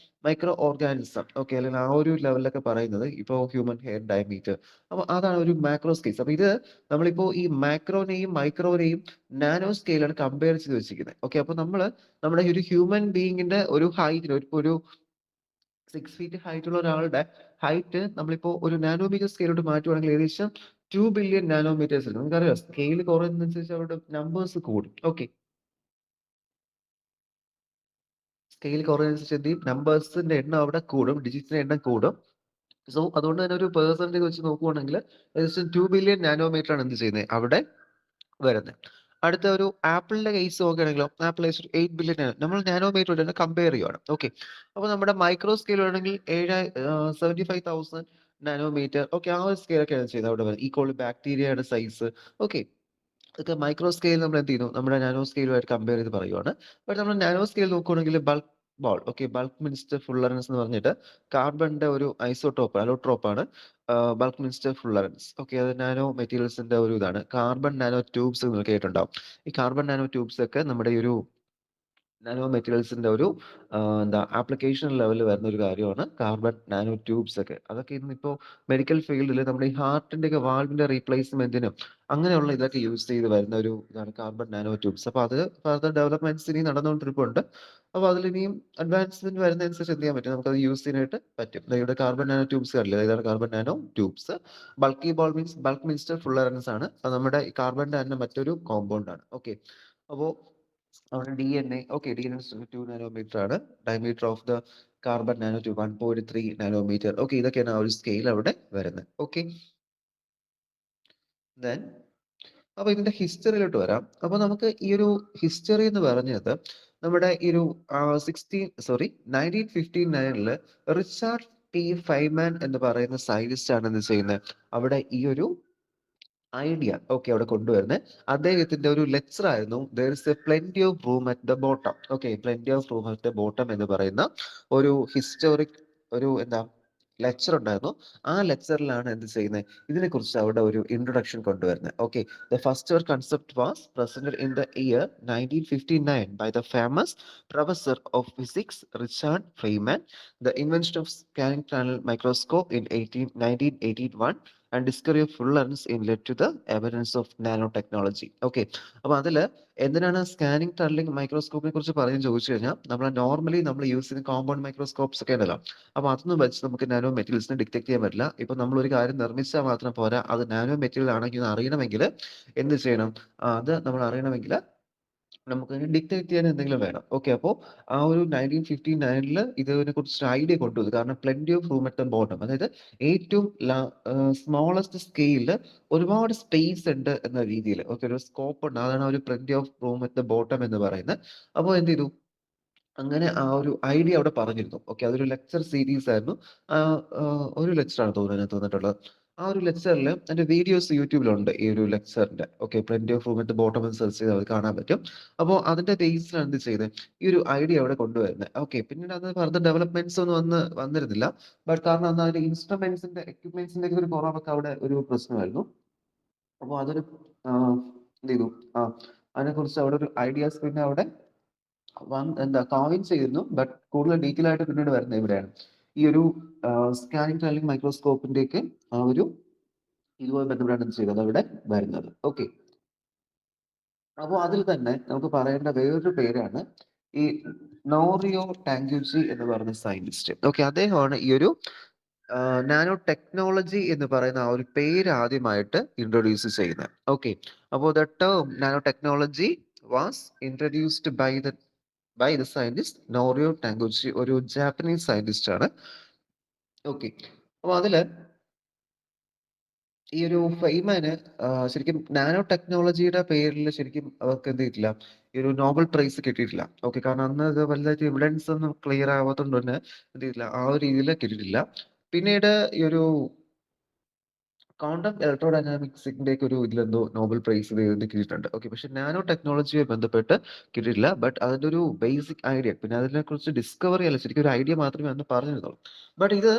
Speaker 1: മൈക്രോ ഓർഗാനിസം. ഓക്കെ, അല്ലെങ്കിൽ ആ ഒരു ലെവലിലൊക്കെ പറയുന്നത് ഇപ്പോ ഹ്യൂമൻ ഹെയർ ഡയമീറ്റർ. അപ്പൊ അതാണ് ഒരു മാക്രോ സ്കെയിൽസ്. അപ്പൊ ഇത് നമ്മളിപ്പോ ഈ മാക്രോനെയും മൈക്രോനെയും നാനോ സ്കെയിലാണ് കമ്പയർ ചെയ്ത് വെച്ചിരിക്കുന്നത്. ഓക്കെ, അപ്പൊ നമ്മുടെ ഒരു ഹ്യൂമൻ ബീയിങ്ങിന്റെ ഒരു ഹൈറ്റിന് ഒരു 6 ഫീറ്റ് ഹൈറ്റ് ഉള്ള ഒരാളുടെ ഹൈറ്റ് നമ്മളിപ്പോ ഒരു നാനോമീറ്റർ സ്കെയിലോട്ട് മാറ്റുവാണെങ്കിൽ ഏകദേശം 2 ബില്യൺ നാനോമീറ്റേഴ്സ് ഉണ്ട്. നമുക്കറിയാം സ്കെയിൽ കുറയുന്നതനുസരിച്ച് അവരുടെ നമ്പേഴ്സ് കൂടും. ഓക്കെ, സ്കെയിൽ കുറയുന്നതനുസരിച്ച് എന്ത് ചെയ്യും, നമ്പേഴ്സിന്റെ എണ്ണം അവിടെ കൂടും, ഡിജിറ്റ്സിന്റെ എണ്ണം കൂടും. സോ അതുകൊണ്ട് തന്നെ ഒരു പെർസെന്റേജ് വെച്ച് നോക്കുവാണെങ്കിൽ ഏകദേശം 2 ബില്യൺ നാനോമീറ്റർ ആണ് എന്ത് ചെയ്യുന്നത് അവിടെ വരുന്നത്. അടുത്ത ഒരു ആപ്പിളിന്റെ കേസ് നോക്കുകയാണെങ്കിലോ ആപ്പിൾ ഏകദേശം 8 ബില്യൺ നമ്മൾ നാനോമീറ്റർ തന്നെ കമ്പയർ ചെയ്യുവാണ്. ഓക്കെ, അപ്പോൾ നമ്മുടെ മൈക്രോ സ്കെയിൽ ആണെങ്കിൽ 75,000 നാനോമീറ്റർ. ഓക്കെ, ആ ഒരു സ്കെയിലൊക്കെയാണ് ചെയ്യുന്നത് അവിടെ വരുന്നത്. ഈക്വൾ ബാക്ടീരിയയുടെ സൈസ്. ഓക്കെ, ഇതൊക്കെ മൈക്രോ സ്കെയിൽ നമ്മൾ എന്ത് ചെയ്യുന്നു, നമ്മുടെ നാനോ സ്കെയിലുമായിട്ട് കമ്പയർ ചെയ്ത് പറയുവാണ്. ബട്ട് നമ്മൾ നാനോ സ്കെയിൽ നോക്കുകയാണെങ്കിൽ buck ball, okay, buckminsterfullerenes എന്ന് പറഞ്ഞിട്ട് കാർബണിന്റെ ഒരു ഐസോട്ടോപ്പ് അലോട്രോപ്പ് ആണ് ബൾക്ക് മിനിസ്റ്റർ ഫുള്ളറൻസ്. ഓക്കെ, അത് നാനോ മെറ്റീരിയൽസിന്റെ ഒരു ഇതാണ്. കാർബൺ നാനോ ട്യൂബ്സ് നിങ്ങൾ കേട്ടിട്ടുണ്ടാവും. ഈ കാർബൺ നാനോ ട്യൂബ്സ് ഒക്കെ നമ്മുടെ ഈ ഒരു നാനോ മെറ്റീരിയൽസിന്റെ ഒരു എന്താ ആപ്ലിക്കേഷൻ ലെവലിൽ വരുന്ന ഒരു കാര്യമാണ് കാർബൺ നാനോ ട്യൂബ്സ് ഒക്കെ. അതൊക്കെ ഇന്നിപ്പോ മെഡിക്കൽ ഫീൽഡിൽ നമ്മുടെ ഈ ഹാർട്ടിന്റെ ഒക്കെ വാൾവിന്റെ റീപ്ലേസ്മെന്റിനും അങ്ങനെയുള്ള ഇതൊക്കെ യൂസ് ചെയ്ത് വരുന്ന ഒരു ഇതാണ് കാർബൺ നാനോ ട്യൂബ്സ്. അപ്പൊ അത് ഫർദർ ഡെവലപ്മെന്റ്സ് ഇനി നടന്നുകൊണ്ടിരിപ്പുണ്ട്. അപ്പൊ അതിലിനിയും അഡ്വാൻസ്മെന്റ് വരുന്നതനുസരിച്ച് എന്ത് ചെയ്യാൻ പറ്റും, നമുക്കത് യൂസ് ചെയ്യാനായിട്ട് പറ്റും. ദാ ഇവിടെ കാർബൺ നാനോ ട്യൂബ്സ് കണ്ടില്ലേ, ഇതാണ് carbon nano tubes. Bucky ball means buckminsterfullerenes ആണ്. അത് നമ്മുടെ ഈ കാർബണിന്റെ തന്നെ മറ്റൊരു കോമ്പൗണ്ട് ആണ്. ഓക്കെ, അപ്പോ അവിടെ DNA, ഓക്കെ, DNA 2 നാനോമീറ്റർ ആണ്. Diameter of the carbon nano tube 1.3 nanometre. Okay, ഇതൊക്കെയാണ് ആ ഒരു സ്കെയിൽ അവിടെ വരുന്നത്. ഓക്കെ, ദെൻ അപ്പൊ ഇതിന്റെ ഹിസ്റ്ററിയിലോട്ട് വരാം. അപ്പൊ നമുക്ക് ഈ ഒരു ഹിസ്റ്ററി എന്ന് പറഞ്ഞത് നമ്മുടെ ഈ ഒരു 1959 റിച്ചാർഡ് ടി ഫൈമാൻ എന്ന് പറയുന്ന സയന്റിസ്റ്റ് ആണ് എന്ത് ചെയ്യുന്നത് അവിടെ ഈ ഒരു ഐഡിയ, ഓക്കെ, അവിടെ കൊണ്ടുവരുന്നത്. അദ്ദേഹത്തിന്റെ ഒരു ലെക്ചർ ആയിരുന്നു there is A plenty of room at the bottom. Okay, plenty of room at the bottom എന്ന് പറയുന്ന ഒരു ഹിസ്റ്റോറിക് ഒരു എന്താ ലെക്ചർ ഉണ്ടായിരുന്നു. ആ ലെക്ചറിലാണ് എന്ത് ചെയ്യുന്നത് ഇതിനെക്കുറിച്ച് അവിടെ ഒരു ഇൻട്രൊഡക്ഷൻ കൊണ്ടുവരുന്നത്. Okay, the first ever concept was presented in the year 1959 by the famous professor of physics Richard Feynman. The invention of scanning tunnel microscope in 1981 and discovery of fullerenes in led to the evidence of nano technology. Okay, അപ്പൊ അതില് എന്തിനാണ് scanning tunnelling മൈക്രോസ്കോപ്പിനെ കുറിച്ച് പറയുന്നത് ചോദിച്ചു കഴിഞ്ഞാൽ, നമ്മൾ normally നമ്മൾ use ചെയ്യുന്ന കോമ്പൗണ്ട് മൈക്രോസ്കോപ്സ് ഒക്കെ ഉണ്ടല്ലോ, അപ്പൊ അതൊന്നും വെച്ച് നമുക്ക് നാനോ മെറ്റീരിയൽസിനെ ഡിറ്റക്ട് ചെയ്യാൻ പറ്റില്ല. ഇപ്പൊ നമ്മൾ ഒരു കാര്യം നിർമ്മിച്ചാൽ മാത്രം പോരാ, അത് നാനോ മെറ്റീരിയൽ ആണെങ്കിൽ എന്ന് അറിയണമെങ്കിൽ എന്ത് ചെയ്യണം, അത് നമ്മൾ അറിയണമെങ്കിൽ നമുക്ക് ഡിക്റ്റേറ്റ് ചെയ്യാൻ എന്തെങ്കിലും വേണം. ഓക്കെ, അപ്പോൾ ആ ഒരു 1959 ഇതിനെ കുറിച്ച് ഐഡിയ കൊണ്ടുവന്നു. കാരണം plenty of room at the bottom, അതായത് ഏറ്റവും സ്മോളസ്റ്റ് സ്കെയിലിൽ ഒരുപാട് സ്പേസ് ഉണ്ട് എന്ന രീതിയിൽ, ഓക്കെ, ഒരു സ്കോപ്പ് ഉണ്ട്. അതാണ് ഒരു plenty of room at the bottom എന്ന് പറയുന്നത്. അപ്പോൾ എന്ത് ചെയ്തു, അങ്ങനെ ആ ഒരു ഐഡിയ അവിടെ പറഞ്ഞിരുന്നു. ഓക്കെ, അതൊരു ലെക്ചർ സീരീസ് ആയിരുന്നു. ആ, ഒരു ലെക്ചറാണ് തോന്നുന്നത് അതിനകത്ത് തന്നിട്ടുള്ളത്. ആ ഒരു ലെക്ചറിൽ എന്റെ വീഡിയോസ് യൂട്യൂബിലുണ്ട് ഈ ഒരു ലെക്ചറിന്റെ. Okay, plenty of room at the bottom എന്ന് സെർച്ച് ചെയ്താൽ അത് കാണാൻ പറ്റും. അപ്പോൾ അതിന്റെ ബേസിലാണ് എന്ത് ചെയ്തത് ഈ ഒരു ഐഡിയ അവിടെ കൊണ്ടുവരുന്നത്. ഓക്കെ, പിന്നീട് അത് ഫർദർ ഡെവലപ്മെന്റ്സ് ഒന്നും വന്നിരുന്നില്ല. ബട്ട് കാരണം അന്ന് അതിന്റെ ഇൻസ്ട്രുമെന്റ്സിന്റെ എക്യുപ്മെന്റ്സിന്റെ ഒരു കുറവൊക്കെ അവിടെ ഒരു പ്രശ്നമായിരുന്നു. അപ്പോൾ അതൊരു എന്ത് ചെയ്തു, അതിനെക്കുറിച്ച് അവിടെ ഒരു ഐഡിയാസ് പിന്നെ അവിടെ എന്താ കോയിൻ ചെയ്യുന്നു. ബട്ട് കൂടുതൽ ഡീറ്റെയിൽ ആയിട്ട് പിന്നീട് വരുന്നത് ഇവിടെയാണ്. ഈ ഒരു സ്കാനിങ് ടണലിംഗ് മൈക്രോസ്കോപ്പിന്റെ ഒക്കെ ആ ഒരു ഇതുമായി ബന്ധപ്പെട്ടാണ് എന്ത് ചെയ്തത് അവിടെ വരുന്നത്. ഓക്കെ, അപ്പോൾ അതിൽ തന്നെ നമുക്ക് പറയേണ്ട വേറൊരു പേരാണ് ഈ നോറിയോ ടാങ്കുച്ചി എന്ന് പറയുന്ന സയന്റിസ്റ്റ്. ഓക്കെ, അദ്ദേഹമാണ് ഈ ഒരു നാനോ ടെക്നോളജി എന്ന് പറയുന്ന ആ ഒരു പേര് ആദ്യമായിട്ട് ഇൻട്രൊഡ്യൂസ് ചെയ്യുന്നത്. ഓക്കെ, അപ്പോൾ the term nano technology was introduced by the scientist Norio Taniguchi, ഒരു ജാപ്പനീസ് സയന്റിസ്റ്റ് ആണ്. ഓക്കെ, അപ്പൊ അതില് ഈ ഒരു ഫെയ്മാന് ശരിക്കും നാനോ ടെക്നോളജിയുടെ പേരിൽ ശരിക്കും അവർക്ക് എന്ത് ചെയ്തിട്ടില്ല, ഈ ഒരു നോബൽ പ്രൈസ് കിട്ടിയിട്ടില്ല. ഓക്കെ, കാരണം അന്ന് ഇത് വലുതായിട്ട് എവിഡൻസ് ഒന്നും ക്ലിയർ ആവാത്തതുകൊണ്ട് തന്നെ എന്ത് ചെയ്തില്ല, ആ ഒരു രീതിയിൽ കിട്ടിയിട്ടില്ല. പിന്നീട് ഈ ഒരു ക്വാണ്ടം ഇലക്ട്രോഡൈനാമിക്സിന്റെ ഒക്കെ ഒരു ഇതിലെന്തോ നോബൽ പ്രൈസ് ഇതിന് കിട്ടിയിട്ടുണ്ട്. ഓക്കെ, പക്ഷെ നാനോ ടെക്നോളജിയെ ബന്ധപ്പെട്ട് കിട്ടിയിട്ടില്ല. ബട്ട് അതിന്റെ ഒരു ബേസിക് ഐഡിയ, പിന്നെ അതിനെ കുറിച്ച് ഡിസ്കവറി അല്ല, ശരിക്കും ഒരു ഐഡിയ മാത്രമേ അന്ന് പറഞ്ഞിരുന്നുള്ളൂ. ബട്ട് ഇത്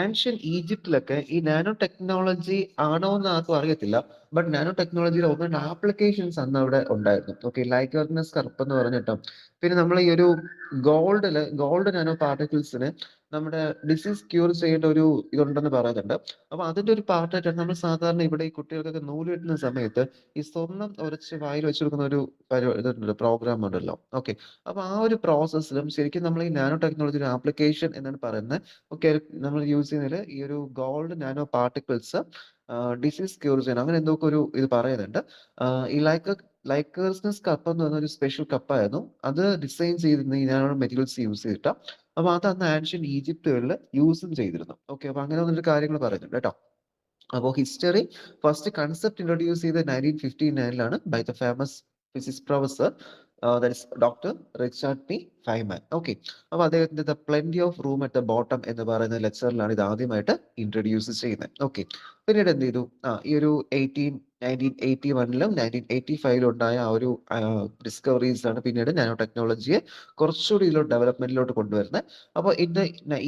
Speaker 1: ആൻഷ്യൻ ഈജിപ്തിലൊക്കെ ഈ നാനോ ടെക്നോളജി ആണോ എന്ന് ആർക്കും അറിയത്തില്ല. ബട്ട് നാനോ ടെക്നോളജിയുടെ ഒന്ന് രണ്ട് ആപ്ലിക്കേഷൻസ് അന്ന് അവിടെ ഉണ്ടായിരുന്നു. ഓക്കെ, ലൈക്കർനസ് കറുപ്പ് എന്ന് പറഞ്ഞിട്ടും, പിന്നെ നമ്മൾ ഈ ഒരു ഗോൾഡ് നാനോ പാർട്ടിക്കിൾസിന് നമ്മുടെ ഡിസീസ് ക്യൂർ ചെയ്യേണ്ട ഒരു ഇതുണ്ടെന്ന് പറയുന്നുണ്ട്. അപ്പൊ അതിന്റെ ഒരു പാർട്ടായിട്ടാണ് നമ്മൾ സാധാരണ ഇവിടെ ഈ കുട്ടികൾക്കൊക്കെ നൂല് കെട്ടുന്ന സമയത്ത് ഈ സ്വർണം ഉരച്ച് വായിൽ വെച്ച് കൊടുക്കുന്ന ഒരു ഇതുണ്ടല്ലോ, പ്രോഗ്രാം ഉണ്ടല്ലോ. ഓക്കെ, അപ്പൊ ആ ഒരു പ്രോസസ്സിലും ശരിക്കും നമ്മൾ ഈ നാനോ ടെക്നോളജി ഒരു ആപ്ലിക്കേഷൻ എന്നാണ് പറയുന്നത്. ഓക്കെ, നമ്മൾ യൂസ് ചെയ്യുന്നതിൽ ഈ ഒരു gold nano particles disease cure ചെയ്യാൻ അങ്ങനെ എന്തൊക്കെ ഒരു ഇത് പറയുന്നുണ്ട്. ഈ ലൈക്കേഴ്സ്നസ് കപ്പ് എന്ന് പറഞ്ഞ ഒരു സ്പെഷ്യൽ കപ്പായിരുന്നു. അത് ഡിസൈൻ ചെയ്തിരുന്ന ഈ നാനോ മെറ്റീരിയൽസ് യൂസ് ചെയ്തിട്ടാ. അപ്പൊ അത് അന്ന് ആൻഷ്യന്റ് ഈജിപ്തുകളിൽ യൂസും ചെയ്തിരുന്നു. ഓക്കെ, അപ്പൊ അങ്ങനെ വന്നിട്ട് കാര്യങ്ങൾ പറയുന്നുണ്ട് കേട്ടോ. അപ്പോൾ ഹിസ്റ്ററി ഫസ്റ്റ് കൺസെപ്റ്റ് ഇൻട്രൊഡ്യൂസ് ചെയ്ത 1959 by the famous physics professor that is doctor Richard P Feynman. Okay, അപ്പൊ അദ്ദേഹത്തിന്റെ the plenty of room at the bottom എന്ന് പറയുന്ന ലെക്ചറിലാണ് ഇത് ആദ്യമായിട്ട് ഇൻട്രൊഡ്യൂസ് ചെയ്യുന്നത്. ഓക്കെ, പിന്നീട് എന്ത് ചെയ്തു, ഈ ഒരു 1981 1985 ഉണ്ടായ ആ ഒരു ഡിസ്കവറീസ് ആണ് പിന്നീട് നാനോ ടെക്നോളജിയെ കുറച്ചുകൂടി ഇതിലോട്ട് ഡെവലപ്മെന്റിലോട്ട് കൊണ്ടുവരുന്നത്. അപ്പോൾ ഇൻ ദ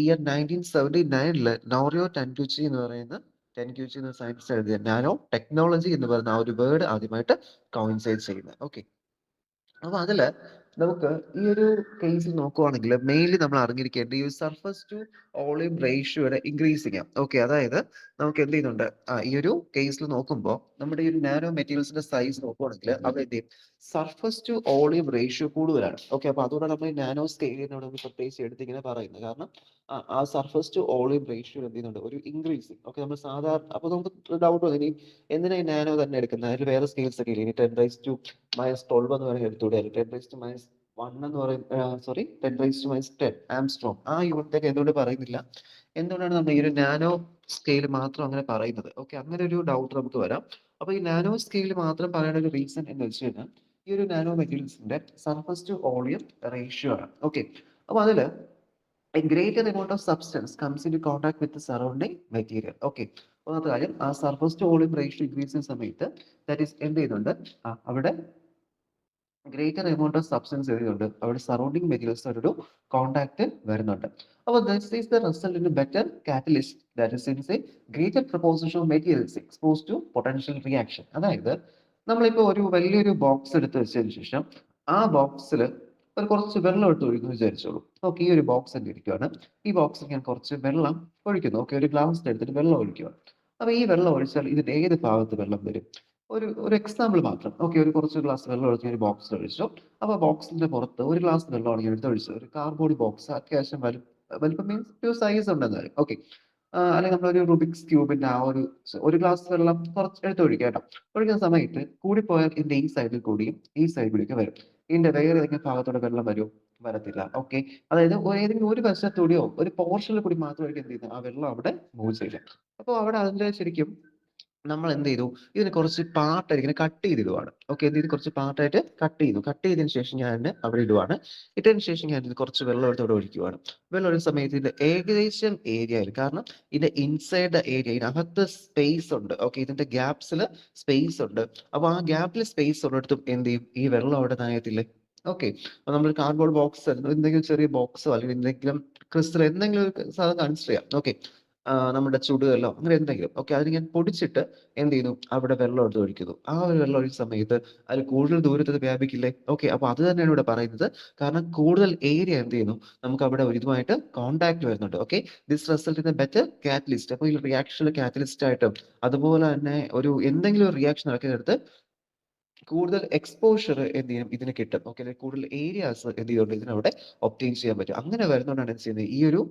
Speaker 1: ഇയർ 1979 നോറിയോ ടെൻറ്റുച്ചി എന്ന് പറയുന്ന ടെൻക്യൂച്ചി എന്ന സയൻസ് എഴുതിയ നാനോ ടെക്നോളജി എന്ന് പറയുന്ന ആ ഒരു വേർഡ് ആദ്യമായിട്ട് കോയിൻസൈഡ് ചെയ്യുന്നത്. ഓക്കെ, അപ്പൊ അതില് നമുക്ക് ഈ ഒരു കേസിൽ നോക്കുവാണെങ്കിൽ മെയിൻലി നമ്മൾ അറിഞ്ഞിരിക്കേണ്ട ഈ സർഫസ് ടു വോളിയം റേഷ്യോയുടെ ഇൻക്രീസിങ്. ഓക്കെ, അതായത് നമുക്ക് എന്ത് ചെയ്യുന്നുണ്ട്, ഈ ഒരു കേസിൽ നോക്കുമ്പോൾ നമ്മുടെ ഈ ഒരു നാനോ മെറ്റീരിയൽസിന്റെ സൈസ് നോക്കുവാണെങ്കിൽ അവിടെ എന്ത് ചെയ്യും, സർഫസ് ടു വോളിയം റേഷ്യോ കൂടുതലാണ്. ഓക്കെ, അപ്പൊ അതുകൊണ്ട് നമ്മൾ ഈ നാനോ സ്കെയിലിനോട് നമ്മൾ പ്രത്യേകിച്ച് എടുത്ത് ഇങ്ങനെ പറയുന്നത് കാരണം ആ സർഫസ് ടു വോളിയം റേഷ്യോ എന്ത് ചെയ്യുന്നുണ്ട്, ഒരു ഇൻക്രീസിങ്. ഓക്കെ, നമ്മൾ സാധാരണ അപ്പൊ നമുക്ക് ഡൗട്ട് വന്നു ഇനി എന്തിനാ ഈ നാനോ തന്നെ എടുക്കുന്നത്, അതിൽ വേറെ സ്കെയിൽസ് ഒക്കെ ഇല്ലേ, ഇനി 10⁻12 എന്ന് പറയുന്നത് എടുത്തൂടെ, 10⁻1 എന്ന് പറയും, സോറി 10⁻10 ആംസ്ട്രോങ് ആ യൂണിറ്റ് എന്തുകൊണ്ട് പറയുന്നില്ല, എന്തുകൊണ്ടാണ് നമ്മൾ ഈ ഒരു നാനോ സ്കെയിൽ മാത്രം അങ്ങനെ പറയുന്നത്. ഓക്കെ, അങ്ങനെ ഒരു ഡൗട്ട് നമുക്ക് വരാം. അപ്പൊ ഈ നാനോ സ്കെയിൽ മാത്രം പറയാൻ ഒരു റീസൺ എന്ന് വെച്ച് കഴിഞ്ഞാൽ ഈ ഒരു നാനോ മെറ്റീരിയൽസിന്റെ സർഫസ് ടു വോളിയം റേഷ്യോ ആണ്. ഓക്കെ, അപ്പൊ അതില് a greater amount of substance comes into contact with the surrounding material. Okay, ഒന്നാമത്തെ കാര്യം ആ surface to volume ratio increase ചെയ്യുന്ന സമയത്ത് ദാറ്റ് ഈസ് എന്ത് ചെയ്യുന്നുണ്ട്, അവിടെ ഗ്രേറ്റർ എമൗണ്ട് ഓഫ് സബ്സ്റ്റൻസ് എഴുതിയുണ്ട്, അവിടെ സറൗണ്ടിങ് മെറ്റീരിയൽസ് ഒരു കോണ്ടാക്ട് വരുന്നുണ്ട്. അപ്പോൾ this is the result in better catalyst that is in a greater proposition of materials expose to potential reaction. അതായത് നമ്മളിപ്പോൾ ഒരു വലിയൊരു ബോക്സ് എടുത്ത് വെച്ചതിന് ശേഷം ആ ബോക്സിൽ ഒരു കുറച്ച് വെള്ളം എടുത്ത് ഒഴിക്കുന്നു വിചാരിച്ചോളൂ. ഓക്കെ, ഈ ഒരു ബോക്സ് തന്നെ ഇരിക്കുകയാണ്, ഈ ബോക്സിൽ ഞാൻ കുറച്ച് വെള്ളം ഒഴിക്കുന്നു. ഓക്കെ, ഒരു ഗ്ലാസ് എടുത്തിട്ട് വെള്ളം ഒഴിക്കുകയാണ്. അപ്പൊ ഈ വെള്ളം ഒഴിച്ചാൽ ഇതിന്റെ ഏത് ഭാഗത്ത് വെള്ളം വരും, ഒരു ഒരു എക്സാമ്പിൾ മാത്രം. ഓക്കെ, ഒരു കുറച്ച് ഗ്ലാസ് വെള്ളം ഒഴിച്ച് ഒരു ബോക്സിൽ ഒഴിച്ചു. അപ്പൊ ബോക്സിന്റെ പുറത്ത് ഒരു ഗ്ലാസ് വെള്ളമാണ് ഞാൻ എടുത്ത് ഒഴിച്ചത്, ഒരു കാർഡ്ബോർഡ് ബോക്സ്, അത്യാവശ്യം വലിപ്പം മീൻസ് ഒരു സൈസ് ഉണ്ടെന്നാലും. ഓക്കെ, അല്ലെങ്കിൽ നമ്മളൊരു റുബിക്സ് ക്യൂബിന്റെ ആ ഒരു ഗ്ലാസ് വെള്ളം കുറച്ച് എടുത്ത് ഒഴിക്കുക കേട്ടോ. ഒഴിക്കുന്ന സമയത്ത് കൂടിപ്പോയാൽ ഇതിന്റെ ഈ സൈഡിൽ കൂടിയും ഈ സൈഡിൽ കൂടിയൊക്കെ വരും. ഇതിന്റെ വേറെ ഏതെങ്കിലും ഭാഗത്തൂടെ വെള്ളം വരും, വരത്തില്ല. ഓക്കെ, അതായത് ഏതെങ്കിലും ഒരു വശത്തൂടെയോ ഒരു പോർഷനിൽ കൂടി മാത്രമായിരിക്കും എന്ത് ചെയ്യുന്നത്, ആ വെള്ളം അവിടെ മൂവ് ചെയ്യില്ല. അപ്പോൾ അവിടെ അതിന്റെ ശരിക്കും നമ്മൾ എന്ത് ചെയ്തു, ഇതിനെ കുറച്ച് പാർട്ടായിട്ട് ഇങ്ങനെ കട്ട് ചെയ്തിടുവാണ്. ഓക്കെ, എന്ത് ചെയ്തു, കുറച്ച് പാർട്ടായിട്ട് കട്ട് ചെയ്തു. കട്ട് ചെയ്തതിന് ശേഷം ഞാൻ അവിടെ ഇടുവാണ്. ഇട്ടതിന് ശേഷം ഞാൻ ഇത് കുറച്ച് വെള്ളം എടുത്ത് അവിടെ ഒഴിക്കുവാണ്. വെള്ളം ഒഴിക്കുന്ന സമയത്ത് ഇതിന്റെ ഏകദേശം ഏരിയയിൽ, കാരണം ഇതിന്റെ ഇൻസൈഡ് ദ ഏരിയ, ഇതിനകത്ത് സ്പേസ് ഉണ്ട്. ഓക്കെ, ഇതിന്റെ ഗ്യാപ്സിൽ സ്പേസ് ഉണ്ട്. അപ്പൊ ആ ഗ്യാപ്പിൽ സ്പേസ് ഉള്ളിടത്തും എന്ത് ചെയ്യും, ഈ വെള്ളം അവിടെ നനയത്തില്ലേ. ഓക്കെ, അപ്പൊ നമ്മൾ കാർഡ്ബോർഡ് ബോക്സ് എന്തെങ്കിലും ചെറിയ ബോക്സോ അല്ലെങ്കിൽ എന്തെങ്കിലും ക്രിസ്റ്റൽ എന്തെങ്കിലും ഒരു സാധനം കൺസിഡർ ചെയ്യാം. ഓക്കെ, നമ്മുടെ ചുടുകല്ലോ അങ്ങനെ എന്തെങ്കിലും. ഓക്കെ, അതിന് ഞാൻ പൊടിച്ചിട്ട് എന്ത് ചെയ്യുന്നു, അവിടെ വെള്ളം എടുത്ത് ഒഴിക്കുന്നു. ആ ഒരു വെള്ളം ഒഴിച്ച സമയത്ത് അതിൽ കൂടുതൽ ദൂരത്ത് അത് വ്യാപിക്കില്ലേ. ഓക്കെ, അപ്പൊ അത് തന്നെയാണ് ഇവിടെ പറയുന്നത്. കാരണം കൂടുതൽ ഏരിയ എന്ത് ചെയ്യുന്നു, നമുക്ക് അവിടെ ഇതുമായിട്ട് കോണ്ടാക്ട് വരുന്നുണ്ട്. Okay, this result in A better catalyst. അപ്പൊ ഈ റിയാക്ഷനിൽ കാറ്റലിസ്റ്റ് ആയിട്ടും അതുപോലെ തന്നെ ഒരു എന്തെങ്കിലും ഒരു റിയാക്ഷൻ നടക്കുന്നിടത്ത് കൂടുതൽ എക്സ്പോഷർ എന്ത് ചെയ്യും, ഇതിന് കിട്ടും. ഓക്കെ, അല്ലെങ്കിൽ കൂടുതൽ ഏരിയാസ് എന്ത് ചെയ്യുന്നുണ്ട്, ഇതിനവിടെ ഒപ്റ്റെയിൻ ചെയ്യാൻ പറ്റും. അങ്ങനെ വരുന്നതുകൊണ്ടാണ് എന്ത് ചെയ്യുന്നത്, ഈ ഒരു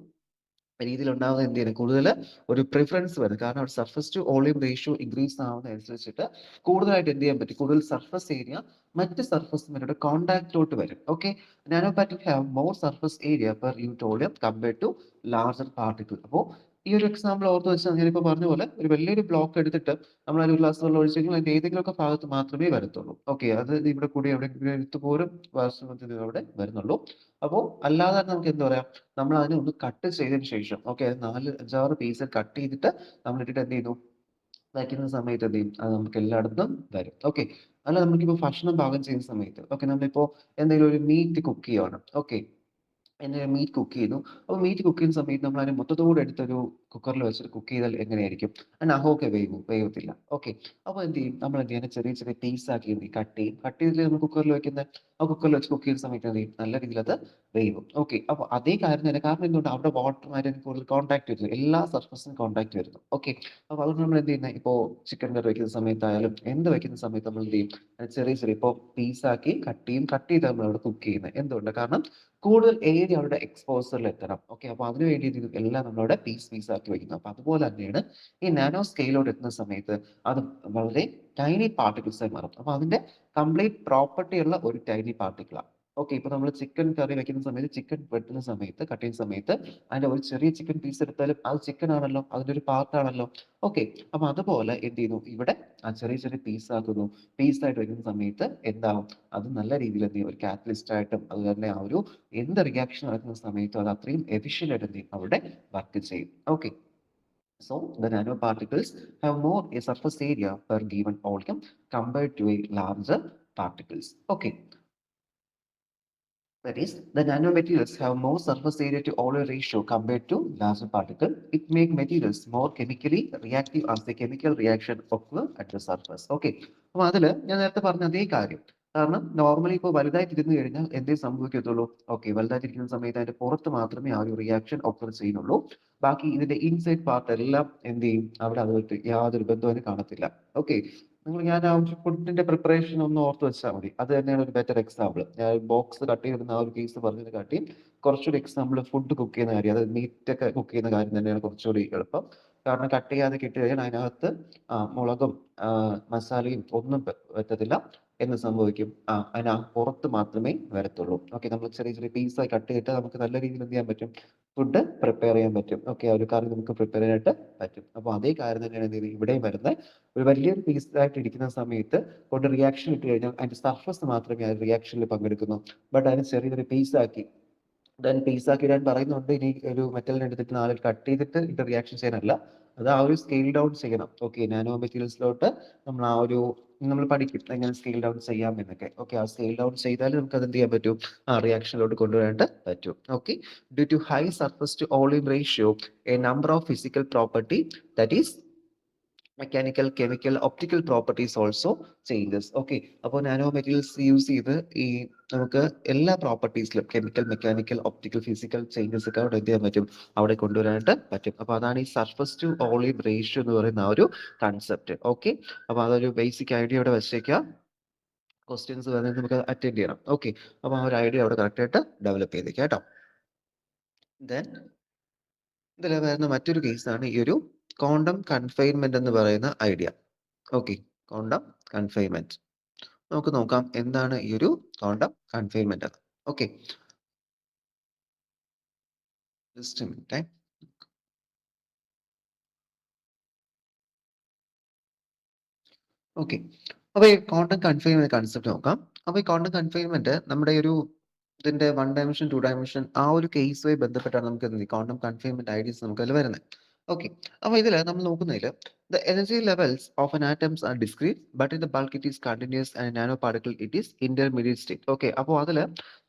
Speaker 1: രീതിയിൽ ഉണ്ടാവുന്ന എന്ത് ചെയ്യുന്നത്, കൂടുതൽ ഒരു പ്രിഫറൻസ് വരുന്നത്. കാരണം അവിടെ surface to volume ratio increase ആവുന്നതനുസരിച്ചിട്ട് കൂടുതലായിട്ട് എന്ത് ചെയ്യാൻ പറ്റും, കൂടുതൽ സർഫസ് ഏരിയ മറ്റ് സർഫസുമായിട്ട് കോണ്ടാക്റ്റിലോട്ട് വരും. Okay, nano particle have more surface area per unit volume compared to larger particle. അപ്പോൾ ഈ ഒരു എക്സാമ്പിൾ ഓർത്ത് വെച്ചാൽ ഞാനിപ്പോൾ പറഞ്ഞ പോലെ ഒരു വലിയൊരു ബ്ലോക്ക് എടുത്തിട്ട് നമ്മൾ ഒരു ഗ്ലാസ് വെള്ളം ഒഴിച്ചെങ്കിൽ അതിന്റെ ഏതെങ്കിലുമൊക്കെ ഭാഗത്ത് മാത്രമേ വരത്തുള്ളൂ. ഓക്കെ, അത് ഇവിടെ കൂടി എവിടെ എടുത്തു പോലും വാസ്തവത്തിൽ അവിടെ വരുന്നുള്ളൂ. അപ്പോൾ അല്ലാതെ തന്നെ നമുക്ക് എന്താ പറയാം, നമ്മൾ അതിനെ ഒന്ന് കട്ട് ചെയ്തതിന് ശേഷം, ഓക്കെ, 4-5-6 പീസ് കട്ട് ചെയ്തിട്ട് നമ്മൾ ഇട്ടിട്ട് എന്ത് ചെയ്യുന്നു, വയ്ക്കുന്ന സമയത്ത് എന്ത് ചെയ്യും, അത് നമുക്ക് എല്ലായിടത്തും വരും. ഓക്കെ, അല്ല നമുക്കിപ്പോ ഭക്ഷണം പാകം ചെയ്യുന്ന സമയത്ത്, ഓക്കെ, നമ്മളിപ്പോ എന്തെങ്കിലും ഒരു മീറ്റ് കുക്ക് ചെയ്യുവാണ്. ഓക്കെ, മീറ്റ് കുക്ക് ചെയ്യുന്നു. അപ്പോൾ മീറ്റ് കുക്ക് ചെയ്യുന്ന സമയത്ത് നമ്മൾ അതിനെ മൊത്തത്തോടെ എടുത്തൊരു കുക്കറിൽ വെച്ചിട്ട് കുക്ക് ചെയ്താൽ എങ്ങനെയായിരിക്കും, അതിന് അഹമൊക്കെ വേവത്തില്ല. ഓക്കെ, അപ്പോൾ എന്ത് ചെയ്യും, നമ്മൾ എന്ത് ചെയ്യും, ചെറിയ ചെറിയ പീസ് ആക്കി എന്ത് ചെയ്യും, കട്ട് ചെയ്യും. കട്ട് ചെയ്തിട്ട് നമ്മൾ കുക്കറിൽ വെക്കുന്ന ആ കുക്കറിൽ വെച്ച് കുക്ക് ചെയ്യുന്ന സമയത്ത് എന്ത് ചെയ്യും, നല്ല രീതിയിൽ അത് വേവും. ഓക്കെ, അപ്പോൾ അതേ കാര്യം തന്നെ, കാരണം എന്തുകൊണ്ട് അവിടെ വാട്ടറുമായിട്ട് കൂടുതൽ കോൺടാക്ട് വരുന്നു, എല്ലാ സർഫസിനും കോൺടാക്ട് വരുന്നു. ഓക്കെ, അപ്പോൾ അതുകൊണ്ട് നമ്മൾ എന്ത് ചെയ്യുന്നത്, ഇപ്പോൾ ചിക്കൻ കറി വെക്കുന്ന സമയത്തായാലും എന്ത് വെക്കുന്ന സമയത്ത് നമ്മൾ എന്ത് ചെയ്യും, അത് ചെറിയ ചെറിയ ഇപ്പോൾ പീസാക്കി കട്ട് ചെയ്യും. കട്ട് ചെയ്ത് നമ്മൾ അവിടെ കുക്ക് ചെയ്യുന്നത് എന്തുകൊണ്ട്, കാരണം കൂടുതൽ ഏരിയ അവരുടെ എക്സ്പോസറിൽ എത്തണം. ഓക്കെ, അപ്പൊ അതിനു വേണ്ടി എല്ലാം നമ്മളവിടെ പീസ് ആക്കി വയ്ക്കുന്നത്. അപ്പൊ അതുപോലെ തന്നെയാണ് ഈ നാനോ സ്കെയിലോട്ട് എത്തുന്ന സമയത്ത് അത് വളരെ ടൈനി പാർട്ടിക്കിൾസ് ആയി മാറും. അപ്പൊ അതിന്റെ കംപ്ലീറ്റ് പ്രോപ്പർട്ടി ഉള്ള ഒരു ടൈനി പാർട്ടിക്കിളാണ്. ഓക്കെ, ഇപ്പൊ നമ്മൾ ചിക്കൻ കറി വെക്കുന്ന സമയത്ത് ചിക്കൻ വെട്ടുന്ന സമയത്ത് കട്ട് ചെയ്യുന്ന സമയത്ത് അതിന്റെ ഒരു ചെറിയ ചിക്കൻ പീസ് എടുത്താലും അത് ചിക്കൻ ആണല്ലോ, അതിന്റെ ഒരു പാർട്ട് ആണല്ലോ. ഓക്കെ, അപ്പൊ അതുപോലെ എന്ത് ചെയ്യുന്നു, ഇവിടെ ആ ചെറിയ ചെറിയ പീസ് ആക്കുന്നു. പീസ് ആയിട്ട് വെക്കുന്ന സമയത്ത് എന്താവും, അത് നല്ല രീതിയിൽ എന്ത് ചെയ്യും, ഒരു കാറ്റലിസ്റ്റ് ആയിട്ടും അതുപോലെ തന്നെ ആ ഒരു എന്ത് റിയാക്ഷൻ നടക്കുന്ന സമയത്തും അത് അത്രയും എഫിഷ്യന്റ് ആയിട്ട് എന്ത് ചെയ്യും, അവിടെ വർക്ക് ചെയ്യും. Okay, so the nanoparticles have more a surface area per given volume compared to a larger particles. Okay, that is, the nanomaterials have more surface area to volume ratio compared to larger particle. It makes materials more chemically reactive as the chemical reaction occur at the surface. Okay, അപ്പോൾ അതിൽ ഞാൻ നേരത്തെ പറഞ്ഞ അതേ കാര്യം. കാരണം normally ഇപ്പോൾ വലുതായിട്ടിരുന്നു കഴിഞ്ഞാൽ എന്തേ സംഭവിക്കത്തുള്ളൂ, ഓക്കെ, വലുതായിട്ടിരിക്കുന്ന സമയത്ത് അതിന്റെ പുറത്ത് മാത്രമേ ആ ഒരു റിയാക്ഷൻ ഒക്കർ ചെയ്യുന്നുള്ളൂ. ബാക്കി ഇതിന്റെ ഇൻസൈഡ് പാർട്ട് എല്ലാം എന്ത് ചെയ്യും, അവിടെ അതുമായിട്ട് യാതൊരു ബന്ധവും കാണത്തില്ല. ഓക്കെ, ഞാൻ ആ ഒരു ഫുഡിന്റെ പ്രിപ്പറേഷൻ ഒന്ന് ഓർത്ത് വെച്ചാൽ മതി. അത് തന്നെയാണ് ഒരു ബെറ്റർ എക്സാമ്പിൾ. ഞാൻ ബോക്സ് കട്ട് ചെയ്തിരുന്ന ആ ഒരു കേസ് പറഞ്ഞത് കാട്ടി കുറച്ചുകൂടി എക്സാമ്പിൾ ഫുഡ് കുക്ക് ചെയ്യുന്ന കാര്യം, അതായത് മീറ്റ് ഒക്കെ കുക്ക് ചെയ്യുന്ന കാര്യം തന്നെയാണ് കുറച്ചുകൂടി എളുപ്പം. കാരണം കട്ട് ചെയ്യാതെ കിട്ടി കഴിഞ്ഞാൽ അതിനകത്ത് മുളകും മസാലയും ഒന്നും പറ്റത്തില്ല. എന്ന് സംഭവിക്കും, അതിന് പുറത്ത് മാത്രമേ വരത്തുള്ളൂ. ഓക്കെ, നമ്മൾ ചെറിയ ചെറിയ പീസായി കട്ട് ചെയ്തിട്ട് നമുക്ക് നല്ല രീതിയിൽ എന്ത് ചെയ്യാൻ പറ്റും, ഫുഡ് പ്രിപ്പയർ ചെയ്യാൻ പറ്റും. ഓക്കെ, ആ ഒരു കറി നമുക്ക് പ്രിപ്പയർ ചെയ്യാനായിട്ട് പറ്റും. അപ്പോൾ അതേ കാര്യം തന്നെയാണ് എന്ത് ചെയ്യുന്നത്, ഇവിടെയും വരുന്നത്. ഒരു വലിയൊരു പീസായിട്ട് ഇരിക്കുന്ന സമയത്ത് കൊണ്ട് റിയാക്ഷൻ ഇട്ട് കഴിഞ്ഞാൽ അതിന്റെ സർഫസ് മാത്രമേ ആ റിയാക്ഷനിൽ പങ്കെടുക്കുന്നു. ബട്ട് അതിന് ചെറിയൊരു പീസാക്കി പീസാക്കി ഇടാൻ പറയുന്നുണ്ട്. ഇനി ഒരു മെറ്റലിനെ എടുത്തിട്ട് നാല് കട്ട് ചെയ്തിട്ട് ഇത് റിയാക്ഷൻ ചെയ്യാനല്ല, അത് ആ ഒരു സ്കെയിൽ ഡൗൺ ചെയ്യണം. ഓക്കെ, നാനോ മെറ്റീരിയൽസിലോട്ട് നമ്മൾ ആ ഒരു നമ്മൾ പഠിക്കും എങ്ങനെ സ്കെയിൽ ഡൗൺ ചെയ്യാം എന്നൊക്കെ. ഓക്കെ, ആ സ്കെയിൽ ഡൗൺ ചെയ്താൽ നമുക്ക് അത് എന്ത് ചെയ്യാൻ പറ്റും, ആ റിയാക്ഷനിലോട്ട് കൊണ്ടുവരാനായിട്ട് പറ്റും. Okay, due to high surface to volume ratio a number of physical property that is mechanical, chemical, optical properties also changes. Okay, അപ്പോൾ നാനോ മെറ്റീരിയൽസ് യൂസ് ചെയ്ത് ഈ നമുക്ക് എല്ലാ പ്രോപ്പർട്ടീസിലും chemical, mechanical, optical, physical changes ഒക്കെ അവിടെ എന്ത് ചെയ്യാൻ പറ്റും, അവിടെ കൊണ്ടുവരാനായിട്ട് പറ്റും. അപ്പൊ അതാണ് ഈ സർഫസ് ടു വോളിയം റേഷ്യോ എന്ന് പറയുന്ന ആ ഒരു കൺസെപ്റ്റ്. ഓക്കെ, അപ്പൊ അതൊരു ബേസിക് ഐഡിയ അവിടെ വെച്ചേക്കാം. ക്വസ്റ്റ്യൻസ് വരുന്നത് നമുക്ക് അറ്റൻഡ് ചെയ്യണം. ഓക്കെ, അപ്പൊ ആ ഒരു ഐഡിയ അവിടെ കറക്റ്റ് ആയിട്ട് ഡെവലപ്പ് ചെയ്തേക്കാം കേട്ടോ. ദെൻ ഇതിൽ വരുന്ന മറ്റൊരു കേസാണ് ഈ ഒരു ക്വാണ്ടം കൺഫൈൻമെന്റ് എന്ന് പറയുന്ന ഐഡിയ. ഓക്കെ, ക്വാണ്ടം കൺഫൈൻമെന്റ് നമുക്ക് നോക്കാം എന്താണ് ഈ ഒരു ക്വാണ്ടം കൺഫൈൻമെന്റ് എന്ന്. Okay, just minute. ഓക്കെ, അപ്പൊ ഈ ക്വാണ്ടം കൺഫൈൻമെന്റ് കൺസെപ്റ്റ് നോക്കാം. അപ്പൊ ഈ ക്വാണ്ടം കൺഫൈൻമെന്റ് നമ്മുടെ ഒരു ഇതിന്റെ 1 ഡയമെൻഷൻ 2 ഡയമെൻഷൻ ആ ഒരു കേസുമായി ബന്ധപ്പെട്ടാണ് നമുക്ക് ക്വാണ്ടം കൺഫൈൻമെന്റ് ഐഡിയസ് നമുക്ക് അതിൽ വരുന്നത്. ഓക്കെ, അപ്പൊ ഇതിൽ നമ്മൾ നോക്കുന്നതിൽ the energy levels of an atoms are discrete but in the bulk it is continuous and nano particle it is intermediate state. Okay, അപ്പോൾ അതിൽ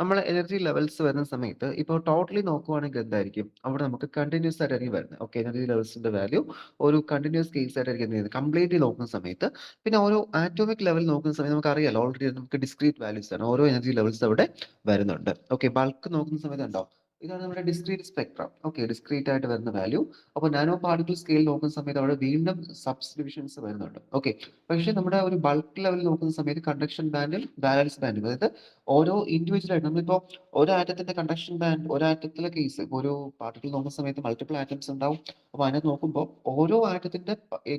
Speaker 1: നമ്മൾ എനർജി ലെവൽസ് വരുന്ന സമയത്ത് ഇപ്പോൾ ടോട്ടലി നോക്കുവാണെങ്കിൽ എന്തായിരിക്കും, അവിടെ നമുക്ക് കണ്ടിന്യൂസ് ആയിട്ടായിരിക്കും വരുന്നത്. ഓക്കെ, എനർജി ലെവൽസിന്റെ വാല്യൂ ഒരു കണ്ടിന്യൂസ് കേസ് ആയിട്ടായിരിക്കും കംപ്ലീറ്റ്ലി നോക്കുന്ന സമയത്ത്. പിന്നെ ഓരോ ആറ്റോമിക് ലെവൽ നോക്കുന്ന സമയത്ത് നമുക്ക് അറിയാലോ ഓൾറെഡി നമുക്ക് ഡിസ്ക്രീറ്റ് വാല്യൂസ് ആണ്, ഓരോ എനർജി ലെവൽസ് അവിടെ വരുന്നുണ്ട്. ഓക്കെ, ബൾക്ക് നോക്കുന്ന സമയത്ത് ഉണ്ടോ, ഇതാണ് നമ്മുടെ ഡിസ്ക്രീറ്റ് സ്പെക്ട്രം. ഓക്കെ, ഡിസ്ക്രീറ്റ് ആയിട്ട് വരുന്ന വാല്യൂ. അപ്പോൾ നാനോ പാർട്ടിക്കിൾ സ്കെയിൽ നോക്കുന്ന സമയത്ത് അവിടെ വീണ്ടും സബ് ഡിവിഷൻസ് വരുന്നുണ്ട്. ഓക്കെ, പക്ഷേ നമ്മുടെ ഒരു ബൾക്ക് ലെവൽ നോക്കുന്ന സമയത്ത് കണ്ടക്ഷൻ ബാൻഡും ബാലൻസ് ബാൻഡും, അതായത് ഓരോ ഇൻഡിവിജ്വൽ ആയിട്ട് നമ്മളിപ്പോൾ ഒരു ആറ്റത്തിന്റെ കണ്ടക്ഷൻ ബാൻഡ്, ഒരു ആറ്റത്തിലെ കേസ്, ഒരു പാർട്ടിക്കിൾ നോക്കുന്ന സമയത്ത് മൾട്ടിപ്പിൾ ആറ്റംസ് ഉണ്ടാവും. അപ്പോൾ അതിനെ നോക്കുമ്പോൾ ഓരോ ആറ്റത്തിന്റെ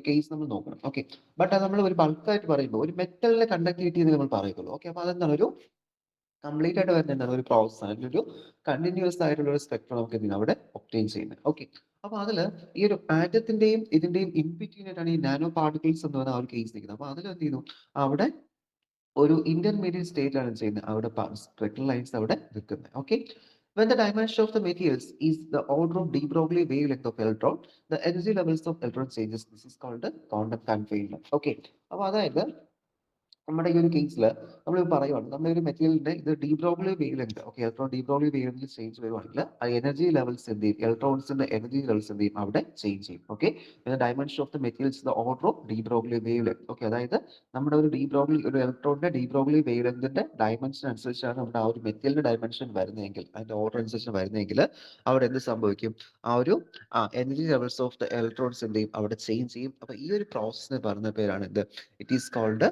Speaker 1: കേസ് നമ്മൾ നോക്കണം. ഓക്കെ, ബട്ട് അത് നമ്മൾ ഒരു ബൾക്കായിട്ട് പറയുമ്പോൾ ഒരു മെറ്റലിന്റെ കണ്ടക്ടിവിറ്റി എന്ന് നമ്മൾ പറയുള്ളൂ. ഓക്കെ, അപ്പോൾ അതെന്താണ് ഒരു കംപ്ലീറ്റ് ആയിട്ട് വരുന്ന എന്താണ് ഒരു പ്രോസസ് ആണ്, ഒരു കണ്ടിന്യൂസ് ആയിട്ടുള്ള ഒരു സ്പെക്ട്രം നമുക്ക് എന്ത് അവിടെ ഒപ്റ്റെയിൻ ചെയ്യുന്നത്. ഓക്കെ, അപ്പൊ അതില് ഈ ഒരു ആറ്റത്തിന്റെയും ഇതിന്റെയും ഇൻ ബിറ്റ്വീൻ ആയിട്ടാണ് ഈ നാനോ പാർട്ടിക്കിൾസ് എന്ന് പറയുന്ന ആ ഒരു കേസ് നിൽക്കുന്നത്. അപ്പൊ അതിൽ എന്ത് ചെയ്യുന്നു, അവിടെ ഒരു ഇന്റർമീഡിയറ്റ് സ്റ്റേറ്റ് ആണ് ചെയ്യുന്നത്, അവിടെ സ്പെക്ട്രൽ ലൈൻസ് അവിടെ നിൽക്കുന്നത്. Okay, when the dimension of the materials is the order of de Broglie wavelength of electron, the energy levels of electron changes. This is called the quantum confinement. Okay, അപ്പൊ അതായത് നമ്മുടെ ഈ ഒരു കേസിൽ നമ്മൾ പറയുവാണ്, നമ്മുടെ ഒരു മെറ്റീരിയലിന്റെ ഇത് de Broglie wavelength, okay, electron de Broglie wavelength change വരുവാണെങ്കിൽ ആ എനർജി ലെവൽസ് എന്ത് ചെയ്യും, ഇലക്ട്രോൺസിന്റെ എനർജി ലെവൽസ് എന്ത് ചെയ്യും, അവിടെ ചേഞ്ച് ചെയ്യും. Okay, dimension of the materials the order of de Broglie wavelength. Okay, അതായത് നമ്മുടെ ഒരു ഒരു ഇലക്ട്രോണിന്റെ ഡീബ്രോഗ്ലി വേവ്ലെങ്തിന്റെ ഡയമെൻഷൻ അനുസരിച്ചാണ് നമ്മുടെ ആ ഒരു മെറ്റീരിയലിന്റെ ഡയമെൻഷൻ വരുന്നതെങ്കിൽ, അതിന്റെ ഓർഡർ അനുസരിച്ച് വരുന്നതെങ്കിൽ അവിടെ എന്ത് സംഭവിക്കും, ആ ഒരു energy levels of the electrons എന്ത് ചെയ്യും, അവിടെ ചേഞ്ച് ചെയ്യും. അപ്പൊ ഈ ഒരു പ്രോസസ്സിന് പറഞ്ഞ പേരാണ് എന്ത്, it is called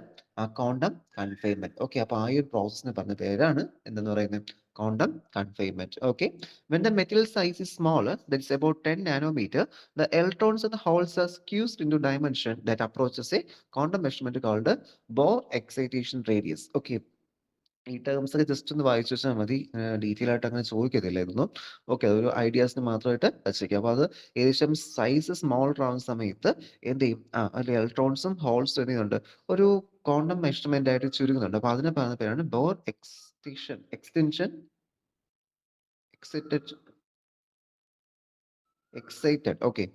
Speaker 1: quantum confinement. Okay, അപ്പൊ ആ ഒരു പ്രോസസ്സിന് പറഞ്ഞ പേരാണ് എന്തെന്ന് പറയുന്നത്, quantum confinement. Okay, when the material size is smaller, that's about 10 nanometer, the electrons and the holes are squeezed into dimension that approaches a quantum measurement called Bohr excitation radius. Okay, ഈ terms ഒക്കെ just ഒന്ന് വായിച്ചു വെച്ചാൽ മതി, detail ആയിട്ട് അങ്ങനെ ചോദിക്കത്തില്ലായിരുന്നു. Okay, അതൊരു ഐഡിയാസിന് മാത്രമായിട്ട് വെച്ചേക്കാം. അപ്പോൾ അത് ഏകദേശം സൈസ് സ്മോളർ ആവുന്ന സമയത്ത് എന്ത് ചെയ്യും, അതിൽ ഇലക്ട്രോൺസും ഹോൾസും എന്ത് ചെയ്യുന്നുണ്ട്, ഒരു ക്വാണ്ടം മെഷർമെന്റ് ആയിട്ട് ചുരുങ്ങുന്നുണ്ട്. അപ്പോൾ അതിനെ പറയുന്ന പേരാണ് Bohr extension excited. Okay,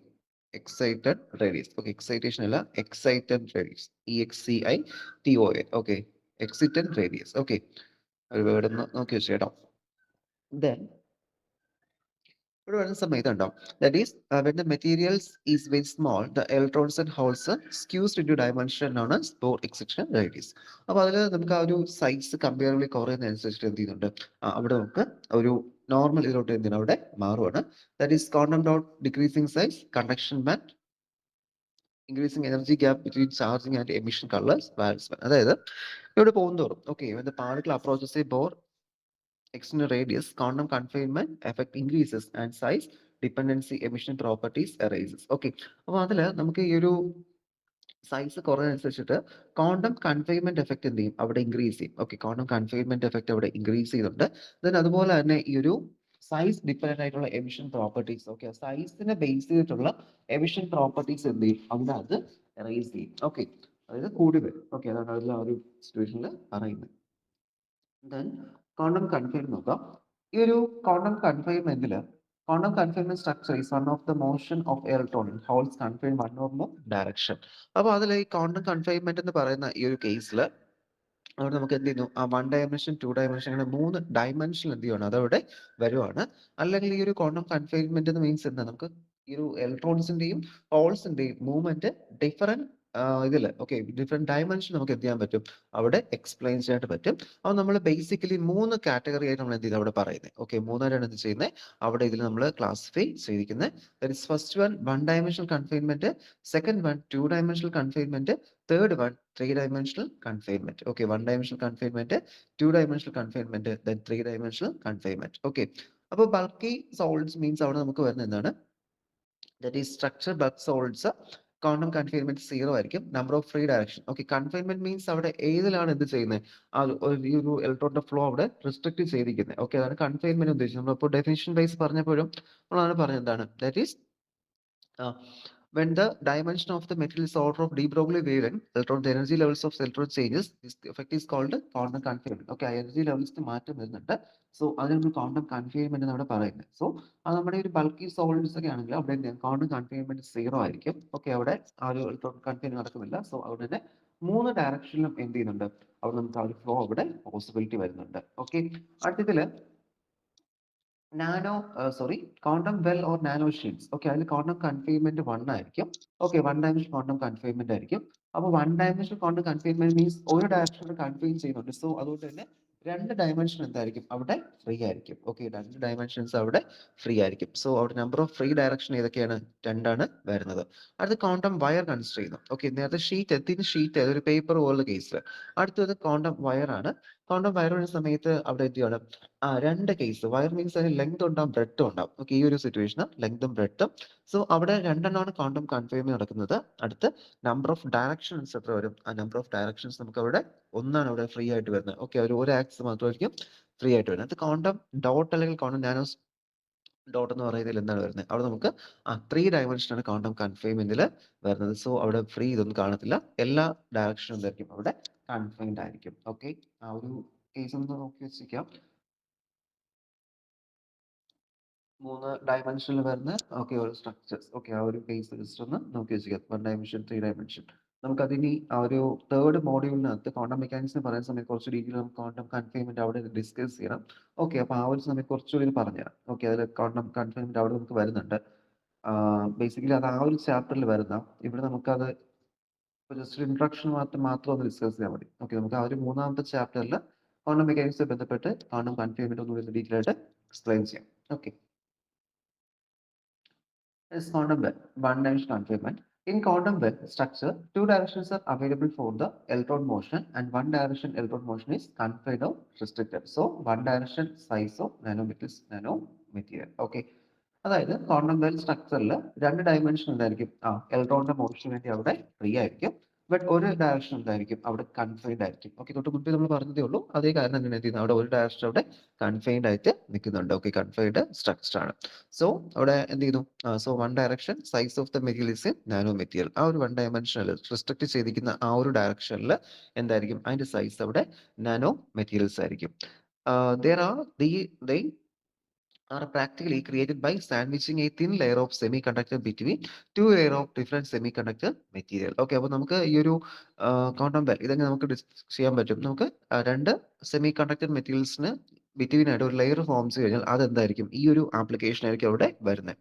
Speaker 1: excited radius. Okay, excitation അല്ല, excited radius, EXCITON. Okay, excited radius. Okay, ഒരു വേർഡ് ഒന്ന് നോക്കി വെച്ചു കേട്ടോ. Then ഇവിടെ വരുന്ന സമയത്ത് ഉണ്ടോ, that is when the materials is very small, the electrons and holes are squeezed into dimension known as Bohr excitation radius. അപ്പോൾ അതിൽ നമുക്ക് ആ ഒരു സൈസ് കമ്പയറബിളി കുറയുന്നതനുസരിച്ചിട്ട് എന്ത് ചെയ്യുന്നുണ്ട്, അവിടെ നമുക്ക് ഒരു നോർമൽ ഇതിലോട്ട് എന്തിനാണ് അവിടെ മാറുവാണ്. That is quantum dot decreasing size, conduction band, increasing energy gap between charging and emission colours, balance band. അതായത് ഇവിടെ പോകുന്നതോറും okay, when the particle approaches a Bohr external radius, quantum confinement effect increases and size dependency emission properties arises. Okay, അപ്പോൾ അതിൽ നമുക്ക് ഈ ഒരു size കുറയുന്നതനുസരിച്ചിട്ട് quantum confinement effect എന്ത് ചെയ്യും, അവിടെ ഇൻക്രീസ് ചെയ്യും. ഓക്കെ, ക്വാണ്ടം കൺഫൈൻമെന്റ് എഫക്ട് അവിടെ ഇൻക്രീസ് ചെയ്യുന്നുണ്ട്. ദെൻ അതുപോലെ തന്നെ ഈ ഒരു സൈസ് ഡിപ്പെൻഡന്റ് ആയിട്ടുള്ള എമിഷൻ പ്രോപ്പർട്ടീസ്, ഓക്കെ, സൈസിനെ ബേസ് ചെയ്തിട്ടുള്ള എമിഷൻ പ്രോപ്പർട്ടീസ് എന്ത് ചെയ്യും, അവിടെ അത് റേസ് ചെയ്യും. ഓക്കെ, അതായത് കൂടി വരും. ഓക്കെ, അതാണ് അതിൽ ആ ഒരു സിറ്റുവേഷനിൽ പറയുന്നത്. ദെൻ ക്വാണ്ടം കൺഫൈൻമെന്റ് നോക്കാം. ഈ ഒരു quantum കൺഫൈൻമെന്റിൽ quantum confinement structure is one of the motion of electron in holes confined one or more direction. അപ്പോൾ അതിൽ ഈ ക്വാണ്ടം കൺഫൈൻമെന്റ് എന്ന് പറയുന്ന ഈ ഒരു കേസിൽ അവിടെ നമുക്ക് എന്ത് ചെയ്യുന്നു, 1 ഡയമെൻഷൻ 2 ഡയമെൻഷൻ അങ്ങനെ 3 ഡയമെൻഷൻ എന്ത് ചെയ്യണം, അതവിടെ വരുവാണ്. അല്ലെങ്കിൽ ഈ ഒരു ക്വാണ്ടം കൺഫൈൻമെന്റ് എന്ന് മീൻസ് എന്താ, നമുക്ക് ഈ ഒരു ഇലക്ട്രോൺസിന്റെയും ഹോൾസിന്റെയും മൂവ്മെന്റ് ഡിഫറെന്റ് ഇതിൽ ഓക്കെ ഡിഫറെന്റ് ഡയമെൻഷൻ നമുക്ക് എന്ത് ചെയ്യാൻ പറ്റും, അവിടെ എക്സ്പ്ലെയിൻ ചെയ്യാനായിട്ട് പറ്റും. അപ്പോൾ നമ്മൾ ബേസിക്കലി 3 കാറ്റഗറി ആയിട്ട് നമ്മൾ എന്ത് ചെയ്ത് അവിടെ പറയുന്നത്. ഓക്കെ, മൂന്നായിട്ടാണ് എന്ത് ചെയ്യുന്നത് അവിടെ ഇതിൽ നമ്മൾ ക്ലാസിഫൈ ചെയ്തിരിക്കുന്നത്. First one dimensional confinement, second one 2 dimensional confinement, third one 3 dimensional confinement. Okay, 1 dimensional confinement, 2 dimensional confinement, then 3 dimensional confinement. Okay, അപ്പോൾ ബൾക്കി സോളിഡ്സ് മീൻസ് അവിടെ നമുക്ക് വരുന്ന എന്താണ്, that is structure bulk solids quantum confinement 0 ആയിരിക്കും. Number of free direction. Okay, confinement means അവിടെ ഏതിലാണ് എന്ത് ചെയ്യുന്നത്, ആ ഈ ഒരു ഇലക്ട്രോണിന്റെ ഫ്ലോ അവിടെ റെസ്ട്രിക്ട് ചെയ്തിരിക്കുന്നത്. ഓക്കെ, അതാണ് കൺഫൈൻമെന്റ് ഉദ്ദേശിച്ചത്. നമ്മളിപ്പോൾ ഡെഫിനിഷൻ വൈസ് പറഞ്ഞപ്പോഴും നമ്മളാണ് പറഞ്ഞത് എന്താണ്, that is when the dimension of the material is order of de Broglie wavelength, the energy levels of electron changes. This effect is called quantum confinement. Okay, energy levels മാറ്റം വരുന്നുണ്ട്. So അതിന് നമ്മൾ quantum confinement എന്നാണ് പറയുന്നത്. So അത് നമ്മുടെ ഒരു bulky solids ഒക്കെ ആണെങ്കിൽ അവിടെ ക്വാണ്ടം കൺഫൈൻമെന്റ് 0 ആയിരിക്കും. ഓക്കെ, അവിടെ ആ ഒരു ഇലക്ട്രോൺ കൺഫൈൻമെന്റ് നടക്കുന്നില്ല. സോ അവിടെ തന്നെ 3 ഡയറക്ഷനിലും എന്ത് ചെയ്യുന്നുണ്ട്, അവിടെ നമുക്ക് ആ ഒരു ഫ്ലോ അവിടെ പോസിബിലിറ്റി വരുന്നുണ്ട്. ഓക്കെ, അടുത്തതില് quantum well or nano sheets. Okay, അതിൽ ക്വാണ്ടം കൺഫൈൻമെന്റ് 1 ആയിരിക്കും. ഓക്കെ, 1 ഡയമെൻഷൻ ക്വാണ്ടം കൺഫൈൻമെന്റ് ആയിരിക്കും. അപ്പോൾ 1 ഡയമെൻഷൻ ക്വാണ്ടം കൺഫൈൻമെന്റ് മീൻസ് ഒരു ഡയറക്ഷനിൽ കൺഫൈൻ ചെയ്യുന്നുണ്ട്. സോ അതുകൊണ്ട് തന്നെ 2 ഡയമെൻഷൻ എന്തായിരിക്കും അവിടെ ഫ്രീ ആയിരിക്കും. ഓക്കെ, 2 ഡയമെൻഷൻസ് അവിടെ ഫ്രീ ആയിരിക്കും. സോ അവിടെ നമ്പർ ഓഫ് ഫ്രീ ഡയറക്ഷൻ ഏതൊക്കെയാണ്, 2 ആണ് വരുന്നത്. അടുത്ത ക്വാണ്ടം വയർ കൺസിഡർ ചെയ്യുന്നു. ഓക്കെ, നേരത്തെ ഷീറ്റ് ഒരു പേപ്പർ പോലുള്ള കേസ്. അടുത്തത് ക്വാണ്ടം വയർ ആണ്. ക്വാണ്ടം വയർ വരുന്ന സമയത്ത് അവിടെ എന്ത് ചെയ്യണം, 2 കേസ്. വയർ മീൻസ് അതിന് ലെങ്ത് ഉണ്ടാവും, ബ്രെഡ്ത്തും ഉണ്ടാവും. ഓക്കെ, ഈ ഒരു സിറ്റുവേഷന് ലെങ്തും ബ്രെഡ്ത്തും. സോ അവിടെ 2 ക്വാണ്ടം കൺഫൈൻമെന്റ് നടക്കുന്നത്. അടുത്ത് നമ്പർ ഓഫ് ഡയറക്ഷൻസ് എത്ര വരും, ആ നമ്പർ ഓഫ് ഡയറക്ഷൻസ് നമുക്ക് അവിടെ 1 ആണ് അവിടെ ഫ്രീ ആയിട്ട് വരുന്നത്. ഓക്കെ, ഒരു ആക്സ് മാത്രമായിരിക്കും ഫ്രീ ആയിട്ട് വരുന്നത്. അത് ക്വാണ്ടം ഡോട്ട് അല്ലെങ്കിൽ ക്വാണ്ടം നാനോസ് ഡോട്ട് എന്ന് പറയുന്നതിൽ എന്താണ് വരുന്നത്, അവിടെ നമുക്ക് 3 ഡയമെൻഷനാണ് ക്വാണ്ടം കൺഫൈൻമെന്റിൽ വരുന്നത്. സോ അവിടെ ഫ്രീ ഇതൊന്നും കാണത്തില്ല, എല്ലാ ഡയറക്ഷനും എന്തായിരിക്കും അവിടെ കൺഫൈൻഡ് ആയിരിക്കും. ഓക്കെ, ആ ഒരു കേസ് ഒന്ന് നോക്കി വെച്ചിരിക്കാം. 3 ഡയമെൻഷനിൽ വരുന്ന ഓക്കെ ഒരു സ്ട്രക്ചേഴ്സ്. ഓക്കെ, ആ ഒരു കേസ് ജസ്റ്റ് ഒന്ന് നോക്കി വെച്ചിരിക്കാം. 1 ഡയമെൻഷൻ 3 ഡയമെൻഷൻ. നമുക്കതിനി ആ ഒരു തേർഡ് മോഡ്യൂളിനകത്ത് ക്വാണ്ടം മെക്കാനിക്സ് പറയുന്ന സമയത്ത് കുറച്ച് ഡീറ്റെയിൽ നമുക്ക് ക്വാണ്ടം കൺഫൈൻമെന്റ് അവിടെ ഡിസ്കസ് ചെയ്യണം. ഓക്കെ, അപ്പോൾ ആ ഒരു സമയത്ത് കുറച്ചുകൂടി പറഞ്ഞുതരാം. ഓക്കെ, അതിൽ ക്വാണ്ടം കൺഫൈൻമെന്റ് അവിടെ നമുക്ക് വരുന്നുണ്ട്. ബേസിക്കലി അത് ആ ഒരു ചാപ്റ്ററിൽ വരുന്ന, ഇവിടെ നമുക്കത് ജസ്റ്റ് ഒരു ഇൻട്രൊഡക്ഷൻ മാത്രം ഒന്ന് ഡിസ്കസ് ചെയ്യാൻ മതി. ഓക്കെ, നമുക്ക് ആ ഒരു 3ാമത്തെ ചാപ്റ്ററിൽ ക്വാണ്ടം മെക്കാനിക്സുമായി ബന്ധപ്പെട്ട് ക്വാണ്ടം കൺഫൈൻമെന്റ് ഒന്നുകൂടി ഡീറ്റെയിൽ ആയിട്ട് എക്സ്പ്ലെയിൻ ചെയ്യാം. Okay, is quantum well, one dimensional confinement. In quantum well structure, two directions are available for the electron motion, and one direction electron motion is confined or restricted. So one direction size of nanometers nanomaterial. Okay. അതായത് quantum well സ്ട്രക്ചറിൽ രണ്ട് dimension എന്തായിരിക്കും? ഇലക്ട്രോണിന്റെ മോഷന് വേണ്ടി അവിടെ free ആയിരിക്കും, but ഒരു direction എന്തായിരിക്കും? അവിടെ കൺഫൈൻഡ് ആയിരിക്കും. ഓക്കെ, തൊട്ട് മുൻപേ നമ്മൾ പറഞ്ഞതേ ഉള്ളൂ. അതേ കാരണം തന്നെ എന്ത് ചെയ്യുന്നത്? അവിടെ ഒരു ഡയറക്ഷൻ അവിടെ കൺഫൈൻഡ് ആയിട്ട് നിൽക്കുന്നുണ്ട്. ഓക്കെ, കൺഫൈൻഡ് സ്ട്രക്ചർ ആണ്. സോ അവിടെ എന്ത് ചെയ്യുന്നു? So one direction size of the material is in nano material. ആ ഒരു വൺ ഡയമെൻഷനിൽ റെസ്ട്രിക്ട് ചെയ്തിരിക്കുന്ന ആ ഒരു ഡയറക്ഷനിൽ എന്തായിരിക്കും? അതിന്റെ സൈസ് അവിടെ നാനോ മെറ്റീരിയൽസ് ആയിരിക്കും. There are they are practically created by sandwiching a thin layer of semiconductor between two layer of different semiconductor material. Okay, അപ്പോൾ നമുക്ക് ഈ ഒരു ക്വാണ്ടം വെൽ ഇതെങ്ങനെ നമുക്ക് ചെയ്യാൻ പറ്റും? നമുക്ക് രണ്ട് സെമി കണ്ടക്ടർ മെറ്റീരിയൽസിന് ബിറ്റ്വീൻ ആയിട്ട് ഒരു ലെയർ ഫോം ചെയ്ത് കഴിഞ്ഞാൽ അതെന്തായിരിക്കും? ഈ ഒരു ആപ്ലിക്കേഷൻ ആയിരിക്കും അവിടെ വരുന്നത്.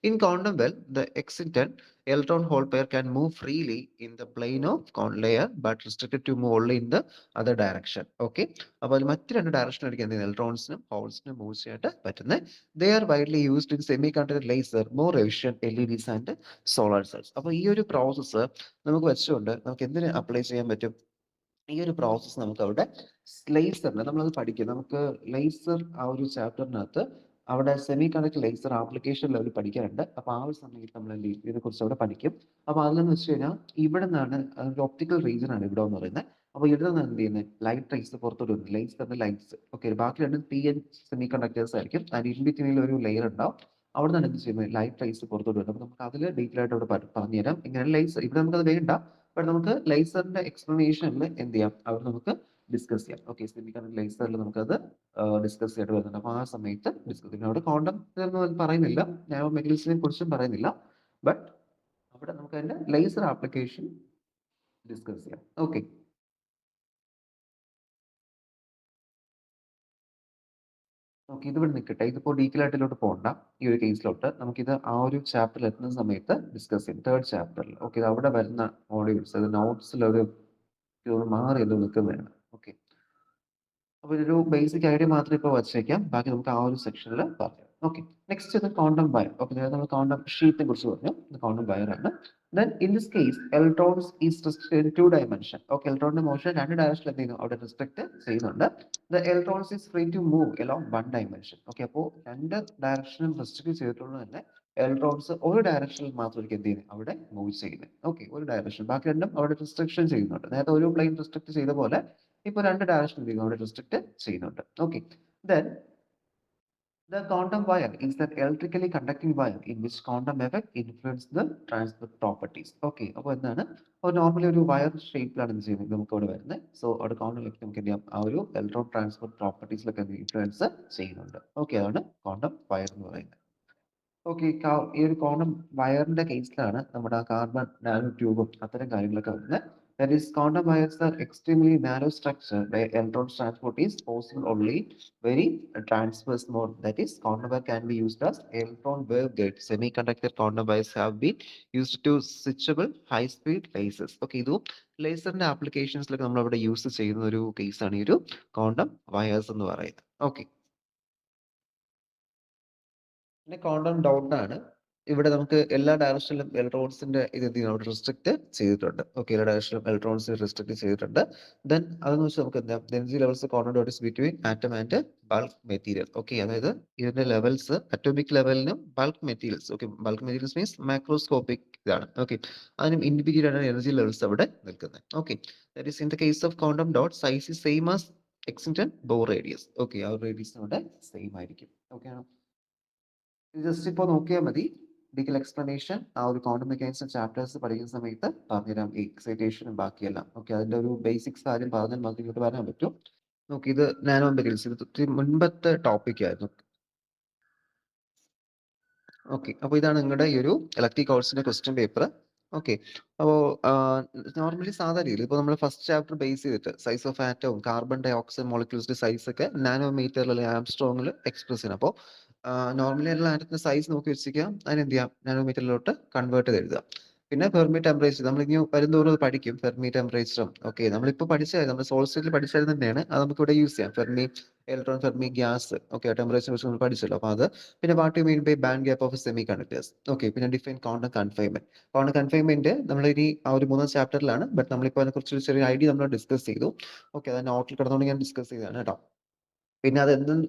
Speaker 1: In quantum well, the excited electron hole pair can move freely in the plane of layer, but restricted to move only in the other direction. Okay, അപ്പോൾ മറ്റ് രണ്ട് ഡയറക്ഷൻ ആയിരിക്കും എന്ത് ചെയ്യുന്നത്? ഇലക്ട്രോൺസിനും ഹോൾസിനും മൂവ് ചെയ്യാനായിട്ട് പറ്റുന്നത്. They are widely used in semiconductor laser, more efficient LEDs and solar cells. അപ്പോൾ ഈ ഒരു പ്രോസസ്സ് നമുക്ക് വെച്ചുകൊണ്ട് നമുക്ക് എന്തിന് അപ്ലൈ ചെയ്യാൻ പറ്റും? ഈ ഒരു പ്രോസസ്സ് നമുക്ക് അവിടെ ലേസറിന് നമ്മളത് പഠിക്കും. നമുക്ക് ലേസർ ആ ഒരു ചാപ്റ്ററിനകത്ത് അവിടെ semi conductor laser application level പഠിക്കാനുണ്ട്. അപ്പോൾ ആ ഒരു സമയത്ത് നമ്മൾ എന്ത് ചെയ്യും? ഇതിനെക്കുറിച്ച് അവിടെ പഠിക്കും. അപ്പോൾ അതിലെന്ന് വെച്ച് കഴിഞ്ഞാൽ ഇവിടെ നിന്നാണ് ഒരു ഒപ്റ്റിക്കൽ റീജിയൻ ആണ് ഇവിടെ എന്ന് പറയുന്നത്. അപ്പോൾ ഇവിടെ നിന്ന് എന്ത് ചെയ്യുന്നത്? ലൈറ്റ് റൈസ് പുറത്തോട്ട് വരുന്നത്. ലേസറിന്റെ ലൈറ്റ്സ്. ഓക്കെ, ബാക്കി രണ്ടും PN സെമി കണ്ടക്ടേഴ്സ് ആയിരിക്കും. അതിന് ഇൻ ബിറ്റ്വീനിൽ ഒരു ലെയർ ഉണ്ടാവും. അവിടെ നിന്നാണ് എന്ത് ചെയ്യുന്നത്? ലൈറ്റ് റൈസ് പുറത്തോട്ട് വരുന്നത്. അപ്പോൾ നമുക്ക് അതിൽ ഡീറ്റെയിൽ ആയിട്ട് അവിടെ പറഞ്ഞുതരാം. ഇങ്ങനെ ലേസർ ഇവിടെ നമുക്കത് വേണ്ട, ബട്ട് നമുക്ക് ലേസറിന്റെ എക്സ്പ്ലനേഷനിൽ എന്ത് ചെയ്യാം? അവിടെ നമുക്ക് ഡിസ്കസ് ചെയ്യാം. ഓക്കെ, സെമി കണ്ടക്ടർ ലേസറിൽ നമുക്കത് ഡിസ്കസ് ചെയ്തിട്ട് വരുന്നുണ്ട്. അപ്പോൾ ആ സമയത്ത് ഡിസ്കസ് ചെയ്യാം. അവിടെ ക്വാണ്ടം ഇതൊന്നും പറയുന്നില്ല, നാനോ മെറ്റീരിയൽസിനെ കുറിച്ചും പറയുന്നില്ല, ബട്ട് അവിടെ നമുക്ക് അതിന്റെ ലേസർ ആപ്ലിക്കേഷൻ ഡിസ്കസ് ചെയ്യാം. ഓക്കെ, ഓക്കെ, ഇതിവിടെ നിൽക്കട്ടെ. ഇതിപ്പോൾ ഡീറ്റെയിൽ ആയിട്ടിലോട്ട് പോകണ്ട. ഈ ഒരു കേസിലോട്ട് നമുക്കിത് ആ ഒരു ചാപ്റ്ററിൽ എത്തുന്ന സമയത്ത് ഡിസ്കസ് ചെയ്യും. തേർഡ് ചാപ്റ്ററിൽ. ഓക്കെ, അവിടെ വരുന്ന മോഡ്യൂൾസ് അത് നോട്ട്സിൽ ഒരു മാറി അത് നിൽക്കുന്നതാണ്. ഓക്കെ, അപ്പോൾ ഒരു ബേസിക് ഐഡിയ മാത്രം ഇപ്പോൾ വച്ചേക്കാം. ബാക്കി നമുക്ക് ആ ഒരു സെക്ഷനിൽ പറയാം. ഓക്കെ, നെക്സ്റ്റ് ഇത് ക്വാണ്ടം വയർ. ഓക്കെ, നമ്മൾ ക്വാണ്ടം ഷീറ്റിനെ കുറിച്ച് പറഞ്ഞു. ഇത് ക്വാണ്ടം വയർ ആണ്. Then in this case, electrons is restricted in two dimension. Okay, electron motion രണ്ട് ഡയറക്ഷനിൽ എന്ത് ചെയ്യുന്നു? അവിടെ റെസ്ട്രിക്ട് ചെയ്യുന്നുണ്ട്. The electrons is free to move along one dimension. Okay, അപ്പോൾ രണ്ട് ഡയറക്ഷനും റെസ്ട്രിക്ട് ചെയ്തിട്ടുള്ളത് തന്നെ ഇലക്ട്രോൺസ് ഒരു ഡയറക്ഷനിൽ മാത്രമായിരിക്കും എന്ത് ചെയ്യുന്നത്? അവിടെ മൂവ് ചെയ്യുന്നത്. ഓക്കെ, ഒരു ഡയറക്ഷൻ, ബാക്കി രണ്ടും അവിടെ റെസ്ട്രിക്ഷൻ ചെയ്യുന്നുണ്ട്. നേരത്തെ ഒരു പ്ലെയിൻ റെസ്ട്രിക്ട് ചെയ്ത പോലെ ഇപ്പോൾ രണ്ട് ഡയറക്ഷൻ അവിടെ റെസ്ട്രിക്ട് ചെയ്യുന്നുണ്ട്. Okay, then the quantum wire is an electrically conducting wire in which quantum effect influence the transport properties. Okay, അപ്പോൾ എന്താണ്? അപ്പോൾ നോർമലി ഒരു വയർ ഷേപ്പിലാണ് എന്ത് ചെയ്യുന്നത്? നമുക്ക് അവിടെ വരുന്നത്. സോ അവിടെ ക്വാണ്ടം ഇലക്ട്രിക് നമുക്ക് എന്ത് ചെയ്യാം? ആ ഒരു ഇലക്ട്രോൺ ട്രാൻസ്പോർട്ട് പ്രോപ്പർട്ടീസിലൊക്കെ ഇൻഫ്ലുവൻസ് ചെയ്യുന്നുണ്ട്. ഓക്കെ, അതാണ് ക്വാണ്ടം വയർ എന്ന് പറയുന്നത്. ഓക്കെ, ഈ ഒരു ക്വാണ്ടം വയറിന്റെ കേസിലാണ് നമ്മുടെ കാർബൺ നാനോ ട്യൂബും അത്തരം കാര്യങ്ങളൊക്കെ വരുന്നത്. That is, quantum wires are extremely narrow structure where electron transport is possible only very transverse mode. That is, quantum wire can be used as electron waveguide. Semiconductor quantum wires have been used to switchable high-speed lasers. Okay, ഇതും ലേസറിന്റെ ആപ്ലിക്കേഷൻസിലൊക്കെ നമ്മൾ അവിടെ use ചെയ്യുന്ന ഒരു കേസാണ് ഈ ഒരു quantum wires എന്ന് പറയുന്നത്. ഓക്കെ, പിന്നെ ക്വാണ്ടം ഡോട്ട് ആണ്. ഇവിടെ നമുക്ക് എല്ലാ ഡയറക്ഷനിലും ഇലക്ട്രോൺസിന്റെ ഇത് എന്ത് ചെയ്യുന്നു? അവിടെ റെസ്ട്രിക്ട് ചെയ്തിട്ടുണ്ട്. ഓക്കെ, എല്ലാ ഡയറക്ഷനിലും ഇലക്ട്രോൺസ് റെസ്ട്രിക്ട് ചെയ്തിട്ടുണ്ട്. ദെൻ അതെന്ന് വെച്ചാൽ നമുക്ക് എന്താ? Energy levels quantum dot is between atom and bulk material. Okay, അതായത് ഇതിന്റെ ലെവൽസ് അറ്റോമിക് ലെവലിനും bulk materials. Okay, bulk materials means macroscopic ഇതാണ്. ഓക്കെ, അതിനും ഇൻഡിവിജ്വൽ ആണ് എനർജി ലെവൽസ് അവിടെ നിൽക്കുന്നത്. Okay, that is in the case of quantum dot size is same as exciton Bohr radius. Okay, ആ radius അവിടെ same ആയിരിക്കും. Okay ആണോ? Just ഇപ്പോൾ നോക്കിയാൽ മതി. ഡീറ്റെയിൽ എക്സ്പ്ലനേഷൻ ആ ഒരു ക്വാണ്ടം മെക്കാനിക്സ് ചാപ്റ്റേഴ്സ് പഠിക്കുന്ന സമയത്ത് പറഞ്ഞുതരാം, എക്സൈറ്റേഷനും ബാക്കിയെല്ലാം. ഓക്കെ, അതിന്റെ ഒരു ബേസിക്സ് കാര്യം പറഞ്ഞാൽ മാത്രമേ ഇങ്ങോട്ട് വരാൻ പറ്റും. നോക്കി, ഇത് നാനോ മെറ്റീരിയൽസ്, ഇത് ഒത്തിരി മുൻപത്തെ ടോപ്പിക് ആയിരുന്നു. ഓക്കെ, അപ്പോൾ ഇതാണ് നിങ്ങളുടെ ഈ ഒരു ഇലക്ട്രിക് കോഴ്സിന്റെ ക്വസ്റ്റ്യൻ പേപ്പർ. ഓക്കെ, അപ്പോൾ നോർമലി സാധാരണ രീതിയിൽ ഇപ്പോൾ നമ്മൾ ഫസ്റ്റ് ചാപ്റ്റർ ബേസ് ചെയ്തിട്ട് സൈസ് ഓഫ് ആറ്റവും കാർബൺ ഡൈ ഓക്സൈഡ് മോളിക്യൂൾസിന്റെ സൈസ് ഒക്കെ നാനോമീറ്ററിൽ അല്ലെങ്കിൽ ആംസ്ട്രോങ്ങിൽ എക്സ്പ്രസ് ചെയ്യണം. അപ്പോൾ നോർമലി ആയിട്ടുള്ള ആറ്റത്തിന്റെ സൈസ് നോക്കി വെച്ചിരിക്കുക, അതിന് എന്ത് ചെയ്യാം? നാനോമീറ്ററിലോട്ട് കൺവേർട്ട് ചെയ്ത് എഴുതുക. പിന്നെ ഫെർമി ടെമ്പറേച്ചർ നമ്മളിനി വരുംതോറും അത് പഠിക്കും. ഫെർമി ടെമ്പറേച്ചറും ഓക്കെ നമ്മളിപ്പോ നമ്മൾ സോളിഡ് സ്റ്റേറ്റിൽ പഠിച്ചത് തന്നെയാണ്. അത് നമുക്കിവിടെ യൂസ് ചെയ്യാം. Fermi electron, Fermi gas okay ടെമ്പറേച്ചറിനെ കുറിച്ച് നമ്മൾ പഠിച്ചല്ലോ. അപ്പോൾ അത് പിന്നെ what you mean by band gap of semiconductors okay പിന്നെ define quantum confinement. Quantum confinement നമ്മൾ ഇനി ആ ഒരു 3ാം ചാപ്റ്ററിലാണ്. ബട്ട് നമ്മളിപ്പോൾ അതിനെക്കുറിച്ച് ഒരു ചെറിയ ഐഡിയ നമ്മൾ ഡിസ്കസ് ചെയ്തു. ഓക്കെ അത് നോട്ടിൽ കിടന്നുകൊണ്ട് ഞാൻ ഡിസ്കസ് ചെയ്തതാണ് കേട്ടോ. പിന്നെ അതെന്തും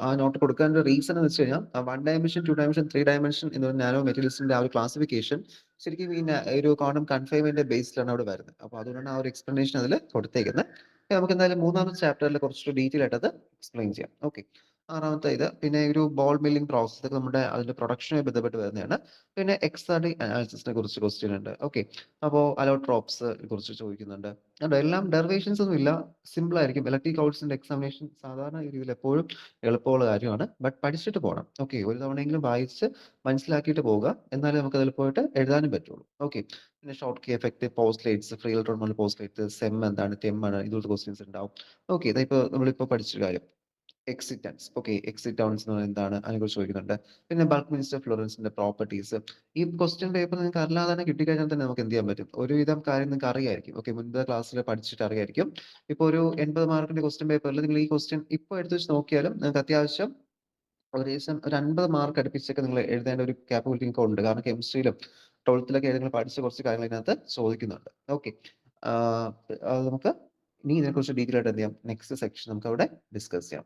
Speaker 1: ആ നോട്ട് കൊടുക്കാനുള്ള റീസൺ എന്ന് വെച്ച് കഴിഞ്ഞാൽ 1 ഡയമെൻഷൻ, 2 ഡയമെൻഷൻ, 3 ഡയമെൻഷൻ എന്ന നാനോ മെറ്റീരിയൽസിന്റെ ആ ഒരു ക്ലാസിഫിക്കേഷൻ ശരിക്കും ഈ ഒരു ക്വാണ്ടം കൺഫൈൻമെന്റിന്റെ ബേസിലാണ് അവിടെ വരുന്നത്. അപ്പോൾ അതുകൊണ്ടാണ് ആ ഒരു എക്സ്പ്ലനേഷൻ അതിൽ കൊടുത്തേക്കുന്നത്. നമുക്ക് എന്തായാലും 3ാമത്തെ ചാപ്റ്ററിൽ കുറച്ചുകൂടി ഡീറ്റെയിൽ ആയിട്ട് അത് എക്സ്പ്ലെയിൻ ചെയ്യാം. ഓക്കെ 6ാമത്തെ ഇത് പിന്നെ ഒരു ബോൾ മില്ലിംഗ് പ്രോസസ് ഒക്കെ നമ്മുടെ അതിന്റെ പ്രൊഡക്ഷനുമായി ബന്ധപ്പെട്ട് വരുന്നതാണ്. പിന്നെ എക്സാർഡിക് അനാലിസിസിനെ കുറിച്ച് ക്വസ്റ്റ്യൻ ഉണ്ട്. ഓക്കെ അപ്പോൾ അലോട്രോപ്സ് കുറിച്ച് ചോദിക്കുന്നുണ്ട്. അതുകൊണ്ട് എല്ലാം ഡെറിവേഷൻസ് ഒന്നും ഇല്ല, സിമ്പിൾ ആയിരിക്കും. ഇലക്ട്രിക് കൗൾസിന്റെ എക്സാമിനേഷൻ സാധാരണ രീതിയിൽ എപ്പോഴും എളുപ്പമുള്ള കാര്യമാണ്. ബട്ട് പഠിച്ചിട്ട് പോകണം. ഓക്കെ ഒരു തവണയെങ്കിലും വായിച്ച് മനസ്സിലാക്കിയിട്ട് പോവുക. എന്നാലേ നമുക്ക് അതിൽ പോയിട്ട് എഴുതാനും പറ്റുള്ളൂ. ഓക്കെ പിന്നെ Schottky effect, postulates, free electron മുതൽ പോസ്റ്റ്ലേറ്റ്, സെം എന്താണ്, ടെം ആണ്, ഇതുപോലത്തെ ക്വസ്റ്റ്യൻസ് ഉണ്ടാവും. ഓക്കെ ഇതിപ്പോ നമ്മളിപ്പോ പഠിച്ച കാര്യം എക്സിറ്റൻസ് ഓക്കെ എക്സിറ്റോൺസ് എന്ന് പറഞ്ഞാൽ എന്താണ് അതിനെക്കുറിച്ച് ചോദിക്കുന്നുണ്ട്. പിന്നെ ബൾക്ക് മിനിസ്റ്റർ ഫ്ലോറൻസിന്റെ പ്രോപ്പർട്ടീസ്. ഈ ക്വസ്റ്റ്യൻ പേപ്പർ നിങ്ങൾക്ക് അല്ലാതെ തന്നെ കിട്ടിക്കഴിഞ്ഞാൽ തന്നെ നമുക്ക് എന്ത് ചെയ്യാൻ പറ്റും, ഒരുവിധം കാര്യം നിങ്ങൾക്ക് അറിയായിരിക്കും. ഓക്കെ മുൻപത്തെ ക്ലാസ്സിൽ പഠിച്ചിട്ട് അറിയായിരിക്കും. ഇപ്പോൾ ഒരു 80 മാർക്കിന്റെ ക്വസ്റ്റ്യൻ പേപ്പറിൽ നിങ്ങൾ ഈ ക്വസ്റ്റ്യൻ ഇപ്പോൾ എടുത്ത് വെച്ച് നോക്കിയാലും നിങ്ങൾക്ക് അത്യാവശ്യം ഏകദേശം ഒരു 50 മാർക്ക് അടുപ്പിച്ചൊക്കെ നിങ്ങൾ എഴുതേണ്ട ഒരു കാപ്പബിലിറ്റി നിങ്ങൾക്ക് ഉണ്ട്. കാരണം കെമിസ്ട്രിയിലും 12th നിങ്ങൾ പഠിച്ച കുറച്ച് കാര്യങ്ങൾ ഇതിനകത്ത് ചോദിക്കുന്നുണ്ട്. ഓക്കെ നമുക്ക് ഇനി ഇതിനെക്കുറിച്ച് ഡീറ്റെയിൽ ആയിട്ട് എന്ത് ചെയ്യാം, നെക്സ്റ്റ് സെക്ഷൻ നമുക്ക് അവിടെ ഡിസ്കസ് ചെയ്യാം.